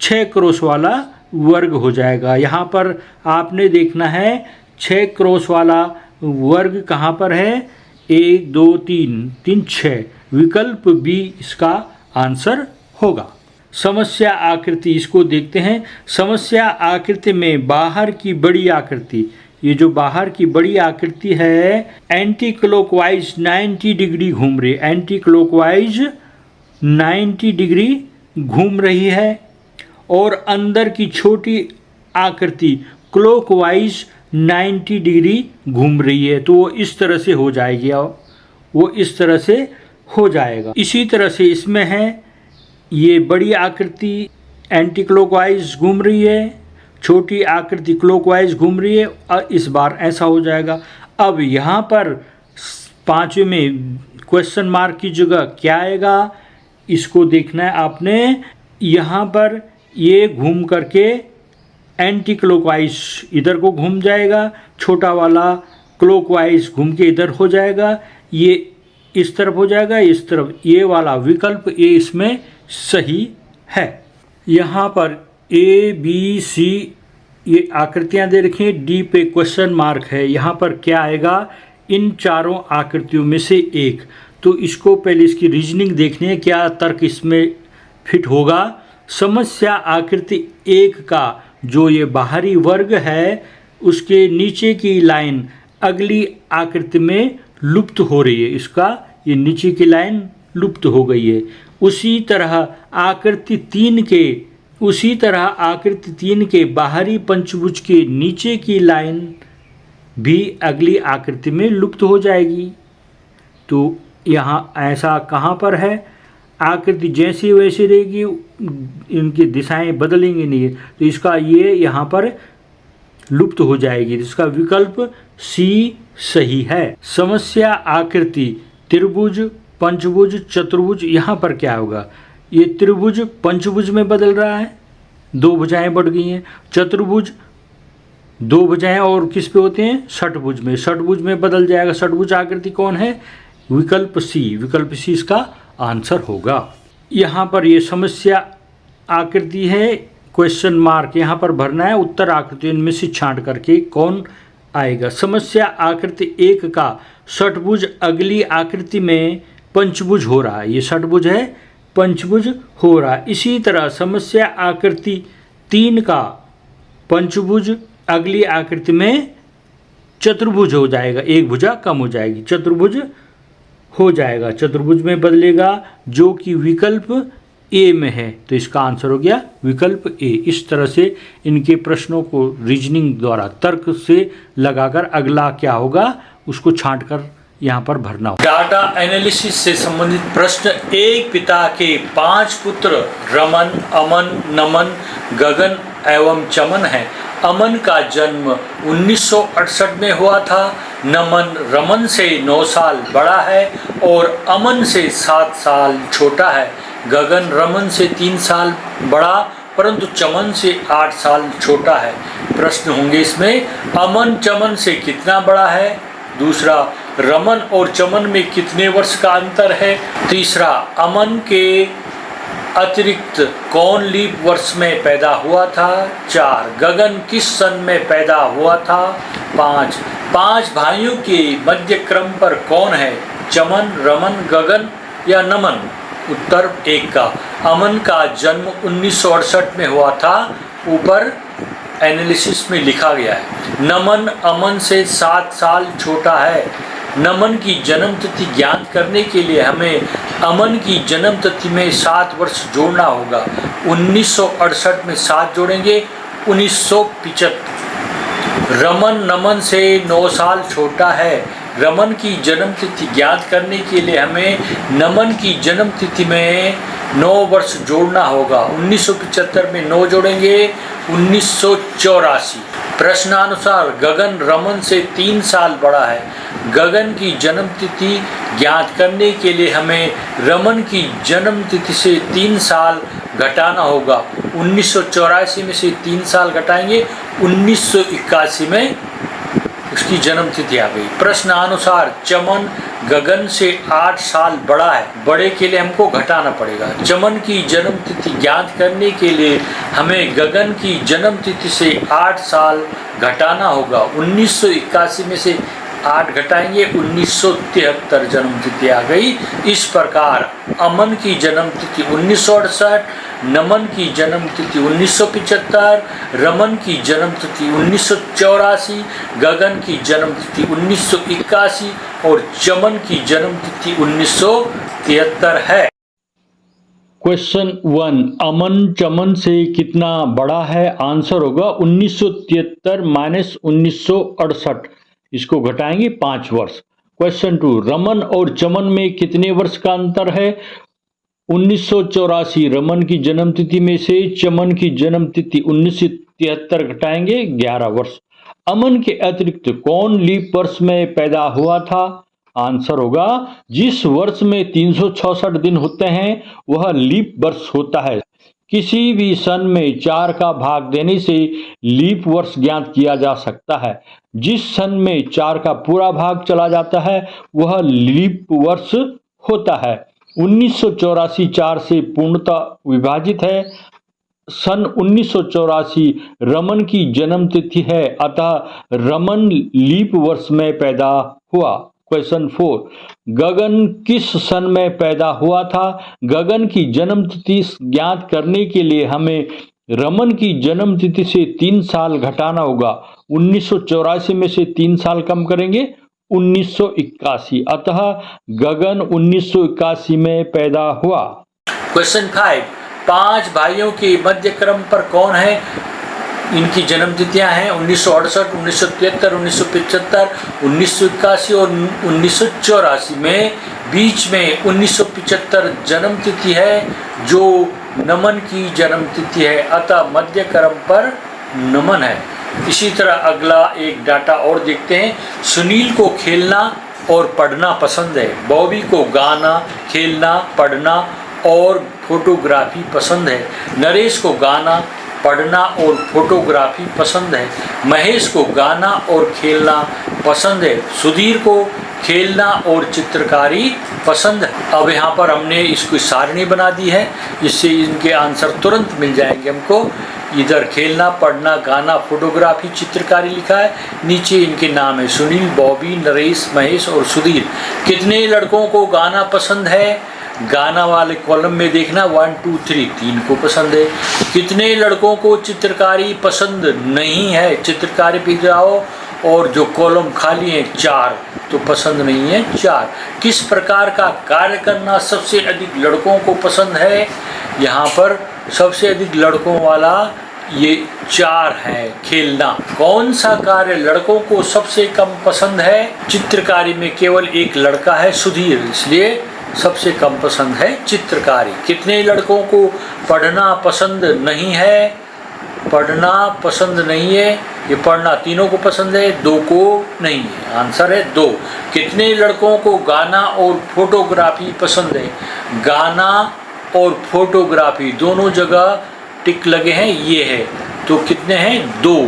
6 क्रॉस वाला वर्ग हो जाएगा। यहाँ पर आपने देखना है 6 क्रॉस वाला वर्ग कहाँ पर है, 1 2 3 3 6, विकल्प बी इसका आंसर होगा। समस्या आकृति, इसको देखते हैं। समस्या आकृति में बाहर की बड़ी आकृति, ये जो बाहर की बड़ी आकृति है एंटी क्लॉकवाइज 90 डिग्री घूम रही है, एंटी क्लॉकवाइज 90 डिग्री घूम रही है, और अंदर की छोटी आकृति क्लॉकवाइज 90 डिग्री घूम रही है। तो वो इस तरह से हो जाएगी, वो इस तरह से हो जाएगा। इसी तरह से इसमें है, ये बड़ी आकृति एंटी क्लॉकवाइज घूम रही है, छोटी आकृति क्लॉकवाइज घूम रही है, और इस बार ऐसा हो जाएगा। अब यहाँ पर 5वें में क्वेश्चन मार्क की जगह क्या आएगा, इसको देखना है आपने। यहाँ पर ये घूम करके एंटी क्लॉकवाइज इधर को घूम जाएगा, छोटा वाला क्लॉकवाइज घूम के इधर हो जाएगा, ये इस तरफ हो जाएगा, इस तरफ। ये वाला विकल्प ए इसमें सही है। यहाँ पर ए बी सी ये आकृतियाँ दे रखी हैं, डी पे क्वेश्चन मार्क है। यहाँ पर क्या आएगा, इन चारों आकृतियों में से एक। तो इसको पहले इसकी रीजनिंग देखनी है, क्या तर्क इसमें फिट होगा। समस्या आकृति 1 का जो ये बाहरी वर्ग है उसके नीचे की लाइन अगली आकृति में लुप्त हो रही है, इसका ये नीचे की लाइन लुप्त हो गई है। उसी तरह आकृति 3 के बाहरी पंचभुज के नीचे की लाइन भी अगली आकृति में लुप्त हो जाएगी। तो यहाँ ऐसा कहाँ पर है, आकृति जैसी वैसी रहेगी, इनकी दिशाएं बदलेंगी नहीं, तो इसका ये यहाँ पर लुप्त हो जाएगी। इसका विकल्प सी सही है। समस्या आकृति त्रिभुज, पंचभुज, चतुर्भुज, यहाँ पर क्या होगा, ये त्रिभुज पंचभुज में बदल रहा है, 2 भुजाएं बढ़ गई हैं। चतुर्भुज 2 भुजाएं और किस पे होते हैं, षटभुज में, षटभुज में बदल जाएगा। षटभुज आकृति कौन है, विकल्प सी, विकल्प सी इसका आंसर होगा। यहाँ पर ये समस्या आकृति है, क्वेश्चन मार्क यहाँ पर भरना है, उत्तर आकृति इनमें से छांट करके कौन आएगा। समस्या आकृति 1 का षटभुज अगली आकृति में पंचभुज हो रहा है, ये षटभुज है, पंचभुज हो रहा है। इसी तरह समस्या आकृति 3 का पंचभुज अगली आकृति में चतुर्भुज हो जाएगा, एक भुजा कम हो जाएगी, चतुर्भुज हो जाएगा, चतुर्भुज में बदलेगा, जो कि विकल्प ए में है। तो इसका आंसर हो गया विकल्प ए। इस तरह से इनके प्रश्नों को रीजनिंग द्वारा तर्क से लगाकर अगला क्या होगा उसको छांट कर यहाँ पर भरना होगा। डाटा एनालिसिस से संबंधित प्रश्न। एक पिता के 5 पुत्र रमन, अमन, नमन, गगन एवं चमन हैं। अमन का जन्म 1968 में हुआ था। नमन रमन से 9 साल बड़ा है और अमन से 7 साल छोटा है। गगन रमन से 3 साल बड़ा परंतु चमन से 8 साल छोटा है। प्रश्न होंगे इसमें, अमन चमन से कितना बड़ा है? दूसरा, रमन और चमन में कितने वर्ष का अंतर है? तीसरा, अमन के अतिरिक्त कौन लीप वर्ष में पैदा हुआ था? 4, गगन किस सन में पैदा हुआ था? 5 भाइयों के मध्य क्रम पर कौन है? चमन, रमन, गगन या नमन? उत्तर 1 का अमन का जन्म 1968 में हुआ था, ऊपर एनालिसिस में लिखा गया है। नमन अमन से 7 साल छोटा है। नमन की जन्म तिथि ज्ञात करने के लिए हमें अमन की जन्म तिथि में 7 वर्ष जोड़ना होगा। 1968 में 7 जोड़ेंगे 1975। रमन नमन से 9 साल छोटा है। रमन की जन्म तिथि ज्ञात करने के लिए हमें नमन की जन्म तिथि में 9 वर्ष जोड़ना होगा। 1975 में 9 जोड़ेंगे 1984। प्रश्नानुसार गगन रमन से 3 साल बड़ा है। गगन की जन्म तिथि ज्ञात करने के लिए हमें रमन की जन्म तिथि से 3 साल घटाना होगा। 1984 में से 3 साल घटाएंगे 1981 में उसकी जन्म तिथि आ गई। प्रश्नानुसार चमन गगन से 8 साल बड़ा है, बड़े के लिए हमको घटाना पड़ेगा। चमन की जन्म तिथि ज्ञात करने के लिए हमें गगन की जन्म तिथि से 8 साल घटाना होगा। 1981 में से 8 घटाएंगे, 1973 जन्म तिथि आ गई। इस प्रकार अमन की जन्म तिथि 1968, नमन की जन्म तिथि 1975, रमन की जन्म तिथि 1984, गगन की जन्म तिथि 1981 और चमन की जन्म तिथि 1973 है। क्वेश्चन 1, अमन चमन से कितना बड़ा है? आंसर होगा 1973 माइनस 1968, इसको घटाएंगे 5 वर्ष। क्वेश्चन 2, रमन और चमन में कितने वर्ष का अंतर है? 1984 रमन की जन्म तिथि में से चमन की जन्म तिथि 1973 घटाएंगे 11 वर्ष। अमन के अतिरिक्त कौन लीप वर्ष में पैदा हुआ था? आंसर होगा जिस वर्ष में 366 दिन होते हैं वह लीप वर्ष होता है। किसी भी सन में 4 का भाग देने से लीप वर्ष ज्ञात किया जा सकता है। जिस सन में 4 का पूरा भाग चला जाता है वह लीप वर्ष होता है। 1984 4 से पूर्णतः विभाजित है। सन 1984 रमन की जन्म तिथि है, अतः रमन लीप वर्ष में पैदा हुआ। क्वेश्चन 4, गगन किस सन में पैदा हुआ था? गगन की जन्म तिथि ज्ञात करने के लिए हमें रमन की जन्म तिथि से 3 साल घटाना होगा। 1984 में से 3 साल कम करेंगे 1981, अतः गगन 1981 में पैदा हुआ। क्वेश्चन 5, 5 भाइयों के मध्य क्रम पर कौन है? इनकी जन्म तिथियां हैं 1968, 1973, 1975, 1981 और 1984 में बीच में 1975 जन्म तिथि है जो नमन की जन्म तिथि है, अतः मध्य क्रम पर नमन है। इसी तरह अगला एक डाटा और देखते हैं। सुनील को खेलना और पढ़ना पसंद है, बॉबी को गाना, खेलना, पढ़ना और फोटोग्राफी पसंद है, नरेश को गाना, पढ़ना और फोटोग्राफी पसंद है, महेश को गाना और खेलना पसंद है, सुधीर को खेलना और चित्रकारी पसंद है। अब यहाँ पर हमने इसकी सारणी बना दी है, इससे इनके आंसर तुरंत मिल जाएंगे हमको। इधर खेलना, पढ़ना, गाना, फोटोग्राफी, चित्रकारी लिखा है, नीचे इनके नाम है सुनील, बॉबी, नरेश, महेश और सुधीर। कितने लड़कों को गाना पसंद है? गाना वाले कॉलम में देखना 1 2 3 3 को पसंद है। कितने लड़कों को चित्रकारी पसंद नहीं है? चित्रकारी पे जाओ और जो कॉलम खाली है 4 तो पसंद नहीं है 4। किस प्रकार का कार्य करना सबसे अधिक लड़कों को पसंद है? यहाँ पर सबसे अधिक लड़कों वाला ये 4 है, खेलना। कौन सा कार्य लड़कों को सबसे कम पसंद है? चित्रकारी में केवल एक लड़का है सुधीर, इसलिए सबसे कम पसंद है चित्रकारी। कितने लड़कों को पढ़ना पसंद नहीं है? पढ़ना पसंद नहीं है, ये पढ़ना तीनों को पसंद है, 2 को नहीं है, आंसर है 2। कितने लड़कों को गाना और फोटोग्राफी पसंद है? गाना और फोटोग्राफी दोनों जगह टिक लगे हैं, ये है, तो कितने हैं? 2।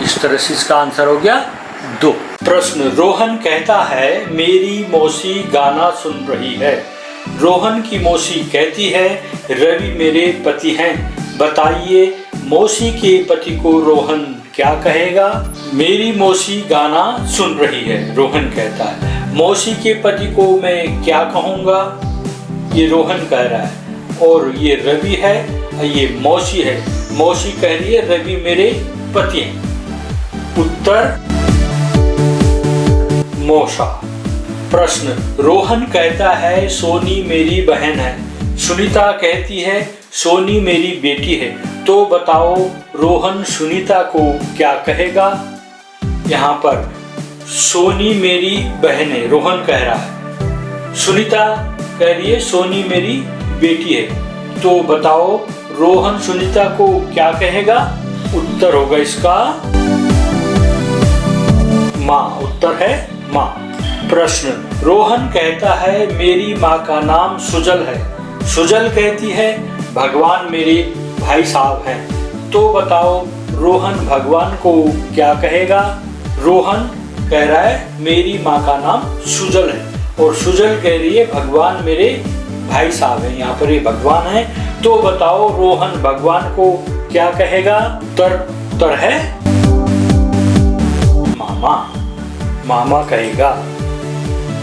इस तरह से इसका आंसर हो गया 2। प्रश्न, रोहन कहता है मेरी मौसी गाना सुन रही है। रोहन की मौसी कहती है रवि मेरे पति हैं, बताइए मौसी के पति को रोहन क्या कहेगा? मेरी मौसी गाना सुन रही है, रोहन कहता है। मौसी के पति को मैं क्या कहूँगा? ये रोहन कह रहा है, और ये रवि है, ये मौसी है। मौसी कह रही है रवि मेरे पति हैं। उत्तर मौसा। प्रश्न, रोहन कहता है सोनी मेरी बहन है, सुनीता कहती है सोनी मेरी बेटी है, तो बताओ रोहन सुनीता को क्या कहेगा? यहाँ पर सोनी मेरी बहन है, रोहन कह रहा है, सुनीता कह रही है सोनी मेरी बेटी है, तो बताओ रोहन सुनीता को क्या कहेगा? उत्तर होगा इसका माँ। उत्तर है माँ। प्रश्न, रोहन कहता है मेरी माँ का नाम सुजल है, सुजल कहती है भगवान मेरे भाई साहब हैं, तो बताओ रोहन भगवान को क्या कहेगा? रोहन कह रहा है मेरी माँ का नाम सुजल है, और सुजल कह रही है भगवान मेरे भाई साहब हैं। यहाँ पर ये भगवान है, तो बताओ रोहन भगवान को क्या कहेगा? उत्तर है मामा, मामा कहेगा।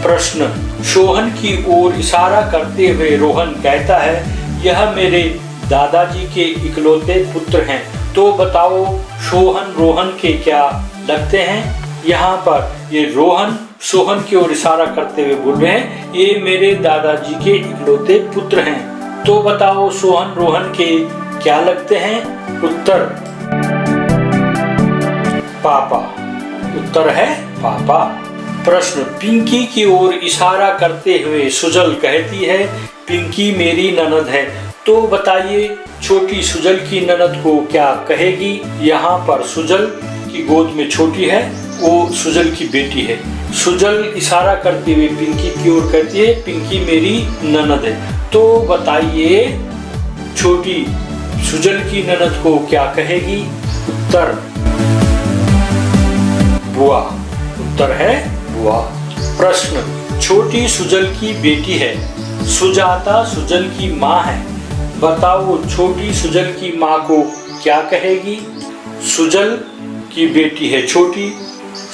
प्रश्न, सोहन की ओर इशारा करते हुए रोहन कहता है यह मेरे दादाजी के इकलौते पुत्र हैं, तो बताओ सोहन रोहन के क्या लगते हैं? यहाँ पर ये रोहन सोहन की ओर इशारा करते हुए बोल रहे हैं ये मेरे दादाजी के इकलौते पुत्र हैं, तो बताओ सोहन रोहन के क्या लगते हैं? उत्तर पापा, उत्तर है पापा। प्रश्न, पिंकी की ओर इशारा करते हुए सुजल कहती है पिंकी मेरी ननद है, तो बताइए छोटी सुजल की ननद को क्या कहेगी? यहाँ पर सुजल की गोद में छोटी है, वो सुजल की बेटी है। सुजल इशारा करते हुए पिंकी की ओर कहती है पिंकी मेरी ननद है, तो बताइए छोटी सुजल की ननद को क्या कहेगी? उत्तर बुआ, उत्तर है बुआ। प्रश्न, छोटी सुजल की बेटी है, सुजाता सुजल की माँ है, बताओ छोटी सुजल की माँ को क्या कहेगी? सुजल की बेटी है छोटी,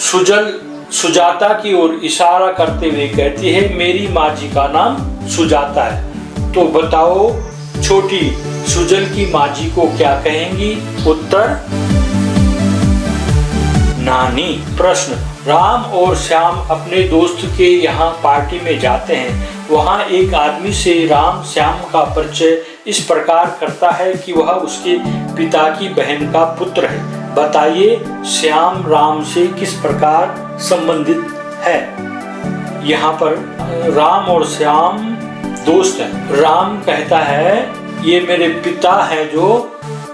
सुजल सुजाता की ओर इशारा करते हुए कहती है मेरी माँ जी का नाम सुजाता है, तो बताओ छोटी सुजल की माँ जी को क्या कहेंगी? उत्तर नानी। प्रश्न, राम और श्याम अपने दोस्त के यहाँ पार्टी में जाते हैं, वहाँ एक आदमी से राम श्याम का परिचय इस प्रकार करता है कि वह उसके पिता की बहन का पुत्र है, बताइए श्याम राम से किस प्रकार संबंधित है? यहाँ पर राम और श्याम दोस्त हैं। राम कहता है ये मेरे पिता है जो,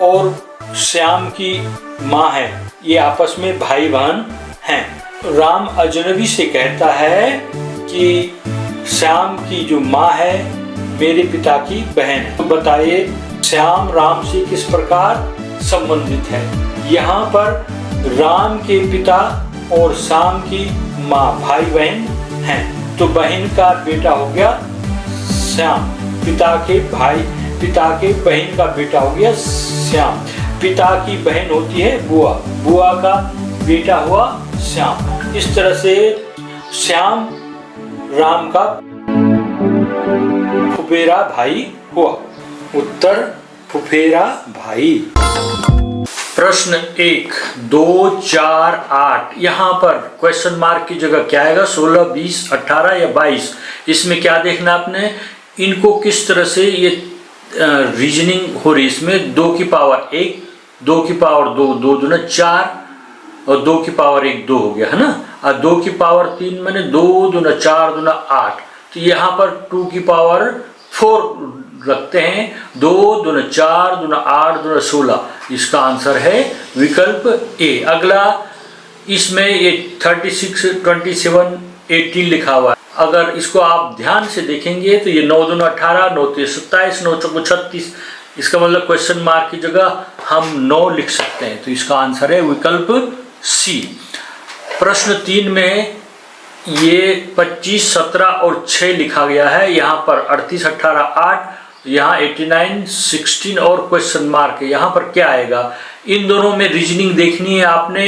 और श्याम की माँ है, ये आपस में भाई बहन हैं। राम अजनबी से कहता है कि श्याम की जो माँ है मेरे पिता की बहन है, तो बताइए श्याम राम से किस प्रकार संबंधित है? यहाँ पर राम के पिता और श्याम की माँ भाई बहन हैं, तो बहन का बेटा हो गया श्याम, पिता के बहन का बेटा हो गया श्याम, पिता की बहन होती है बुआ, बुआ का बेटा हुआ श्याम। इस तरह से श्याम राम का फुफेरा भाई हुआ। उत्तर फुफेरा भाई। प्रश्न 1, 2, 4, 8, यहाँ पर क्वेश्चन मार्क की जगह क्या आएगा? 16, 20, 18 या 22? इसमें क्या देखना आपने, इनको किस तरह से ये रीजनिंग हो रही है। इसमें 2 की पावर 1, 2 की पावर 2, 2 दूना 4, और 2 की पावर 1 2 हो गया है ना, और 2 की पावर 3 मैंने 2 दूना 4 दूना 8, तो यहाँ पर 2 की पावर 4 रखते हैं, 2 दूना 4 दूना 8 दूना 16, इसका आंसर है विकल्प ए। अगला, इसमें ये 36, 27, 18 लिखा हुआ है, अगर इसको आप ध्यान से देखेंगे तो ये 9 दूना 18, 9 3 27, 9 4 36, इसका मतलब क्वेश्चन मार्क की जगह हम 9 लिख सकते हैं, तो इसका आंसर है विकल्प सी। प्रश्न 3 में ये 25, 17 और 6 लिखा गया है, यहाँ पर 38, 18, 8, यहाँ 89, 16 और क्वेश्चन मार्क है। यहाँ पर क्या आएगा? इन दोनों में रीजनिंग देखनी है आपने,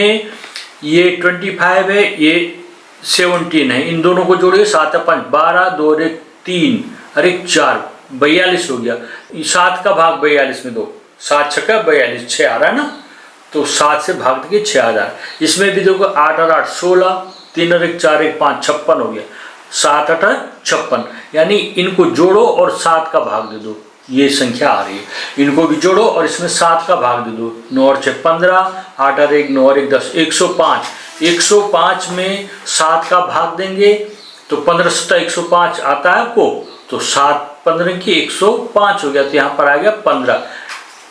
ये 25 है, ये 17 है, इन दोनों को जोड़िए, 7 5 12, 2 1 3 और 1 4, 42 हो गया। 7 का भाग 42 में दो, 7 6 42, 6 आ रहा है ना, तो 7 से भाग देंगे 6 आ रहा है। इसमें भी देखो 8 और 8 16, 3 और 1 4, 1 5 56 हो गया, 7 8 56, यानी इनको जोड़ो और 7 का भाग दे दो, ये संख्या आ रही है। इनको भी जोड़ो और इसमें 7 का भाग दे दो, 9 और 6 15, 8 और 1 9 और 1 10, 105। 105 में 7 का भाग देंगे तो 15 7 105 आता है आपको, तो 7 15 की 105 हो गया, तो यहाँ पर आ गया 15।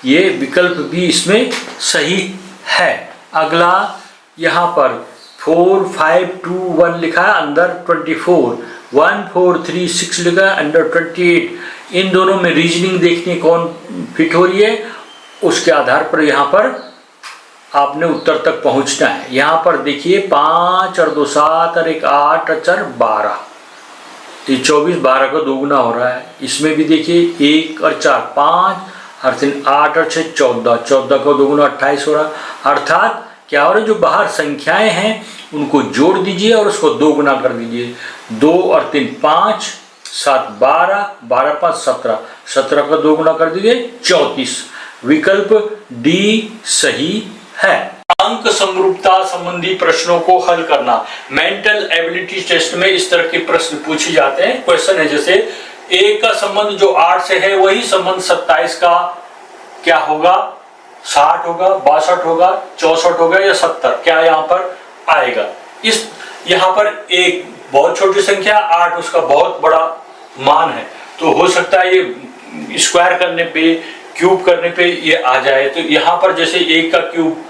ये विकल्प भी इसमें सही है। अगला, यहाँ पर 4 5 2 1 लिखा है, अंदर 24, 1 4 3 6 लिखा है, अंडर 28। इन दोनों में रीजनिंग देखनी कौन फिट हो रही है, उसके आधार पर यहाँ पर आपने उत्तर तक पहुंचना है। यहाँ पर देखिए 5 और 2 7 और 1 8 और 4 12, ये 24, 12 का दोगुना हो रहा है। इसमें भी देखिए 1 और 4 5 और 3 8 और 6 14, 14 का दोगुना 28 हो रहा है। अर्थात क्या हो रहा है, जो बाहर संख्याएं हैं उनको जोड़ दीजिए और उसको दोगुना कर दीजिए। 2 और 3 5, 7 12, 12 5 17, 17 का दोगुना कर दीजिए 34। विकल्प डी सही है। अंक समरूपता संबंधी प्रश्नों को हल करना। मेंटल एबिलिटी टेस्ट में इस तरह के प्रश्न पूछे जाते हैं। क्वेश्चन है जैसे एक का संबंध जो 8 से है वही संबंध 27 का क्या होगा, 60 होगा, 62 होगा, 64 होगा या 70, क्या यहाँ पर आएगा। इस यहाँ पर एक बहुत छोटी संख्या 8 उसका बहुत बड़ा मान है, तो हो सकता है ये स्क्वायर करने पे, क्यूब करने पे ये आ जाए। तो यहाँ पर जैसे 1 का क्यूब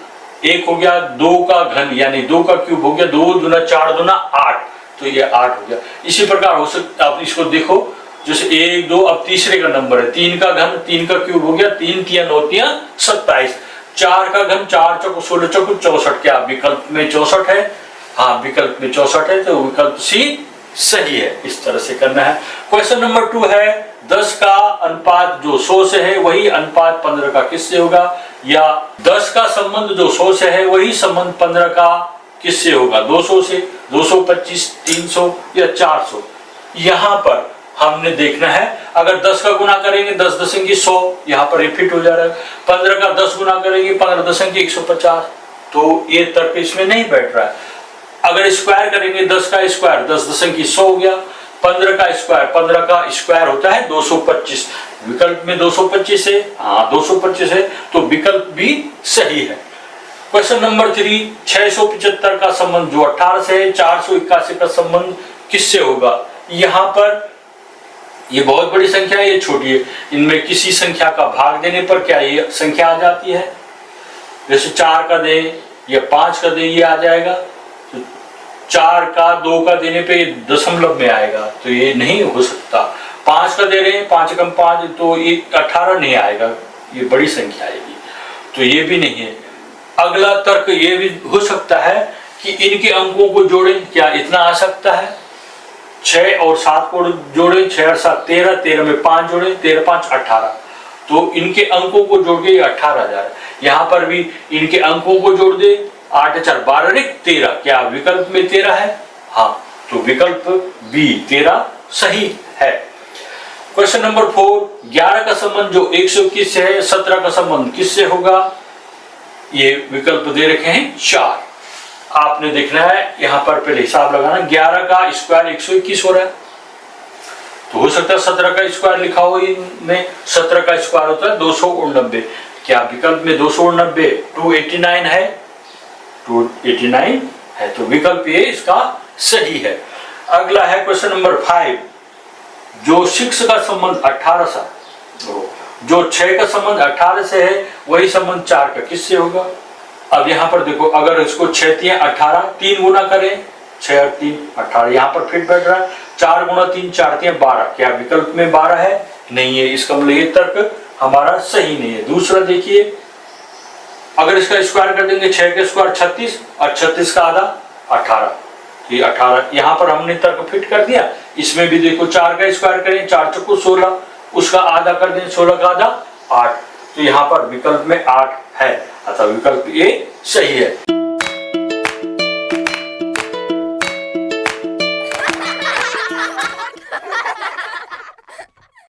1 हो गया, 2 का घन यानी 2 का क्यूब हो गया, 2 दूना 4 दूना 8, तो ये 8 हो गया। इसी प्रकार हो सकता, आप इसको देखो जैसे 1 2, अब तीसरे का नंबर है, 3 का घन 3 का क्यूब हो गया, 3 3 9 3 27, 4 का घन 4 चौक 16 चौक 64, क्या विकल्प में 64 है? हाँ, विकल्प में 64 है, तो विकल्प सी सही है। इस तरह से करना है। क्वेश्चन नंबर 2 है 10 का अनुपात जो 100 से है वही अनुपात 15 का किससे होगा, या 10 का संबंध जो 100 से है वही संबंध 15 का किससे होगा, 200 से, 225, 300 या 400। यहाँ पर हमने देखना है, अगर 10 का गुना करेंगे 10 दशमलव 100, यहाँ पर रिपीट हो जा रहा है। 15 का 10 गुना करेंगे 15 दशमलव 150, तो ये तर्क इसमें नहीं बैठ रहा है। अगर स्क्वायर करेंगे 10 का स्क्वायर 10 दशमलव 100 हो गया, 15 का स्क्वायर 15 का स्क्वायर होता है 225, विकल्प में 225 है, हाँ 225 है, तो विकल्प भी सही है। क्वेश्चन नंबर 3 675 का संबंध जो 18 से है 481 का संबंध किससे होगा। यहाँ पर ये बहुत बड़ी संख्या है, ये छोटी है, इनमें किसी संख्या का भाग देने पर क्या ये संख्या आ जाती है, जैसे 4 का दे या 5 का दे ये आ जाएगा, तो 4 का 2 का देने पे दशमलव में आएगा, तो ये नहीं हो सकता। 5 का दे रहे हैं 5 कम 5, तो ये 18 नहीं आएगा, ये बड़ी संख्या आएगी, तो ये भी नहीं है। अगला तर्क ये भी हो सकता है कि इनके अंकों को जोड़ें, क्या इतना आ सकता है, 6 और 7 को जोड़े, 6 और 7 13, 13 में 5 जोड़े, 13 5 18, तो इनके अंकों को जोड़ के 18,000। यहाँ पर भी इनके अंकों को जोड़ दे, 8 4 12 13, क्या विकल्प में 13 है, हाँ, तो विकल्प बी 13 सही है। क्वेश्चन नंबर 4 11 का संबंध जो 121 से है 17 का संबंध किससे होगा, ये विकल्प दे रखे हैं 4। आपने देखना है यहाँ पर पहले हिसाब लगाना, 11 का स्क्वायर 121 हो रहा है, तो हो सकता है 17 का स्क्वायर लिखा हो, इनमें 17 का स्क्वायर होता है 289, क्या विकल्प में 289 289 है, 289 है, तो विकल्प ये इसका सही है। अगला है क्वेश्चन नंबर 5 जो 6 का संबंध 18 से, जो 6 का संबंध 18 से है वही संबंध 4 का किससे होगा। अब यहाँ पर देखो, अगर इसको 6 3 18, 3 गुना करें 6 और 3 18, यहाँ पर फिट बैठ रहा है, 4 गुना 3 4 3 12, क्या विकल्प में 12 है, नहीं है, इसका मतलब ये तर्क हमारा सही नहीं है। दूसरा देखिए, अगर इसका स्क्वायर कर देंगे 6 का स्क्वायर 36 और 36 का आधा 18, ये 18, यहाँ पर हमने तर्क फिट कर दिया। इसमें भी देखो 4 का स्क्वायर करें 4 चौको 16, उसका आधा कर दें 16 का आधा 8, तो यहाँ पर विकल्प में 8 है, अतः विकल्प ये सही है।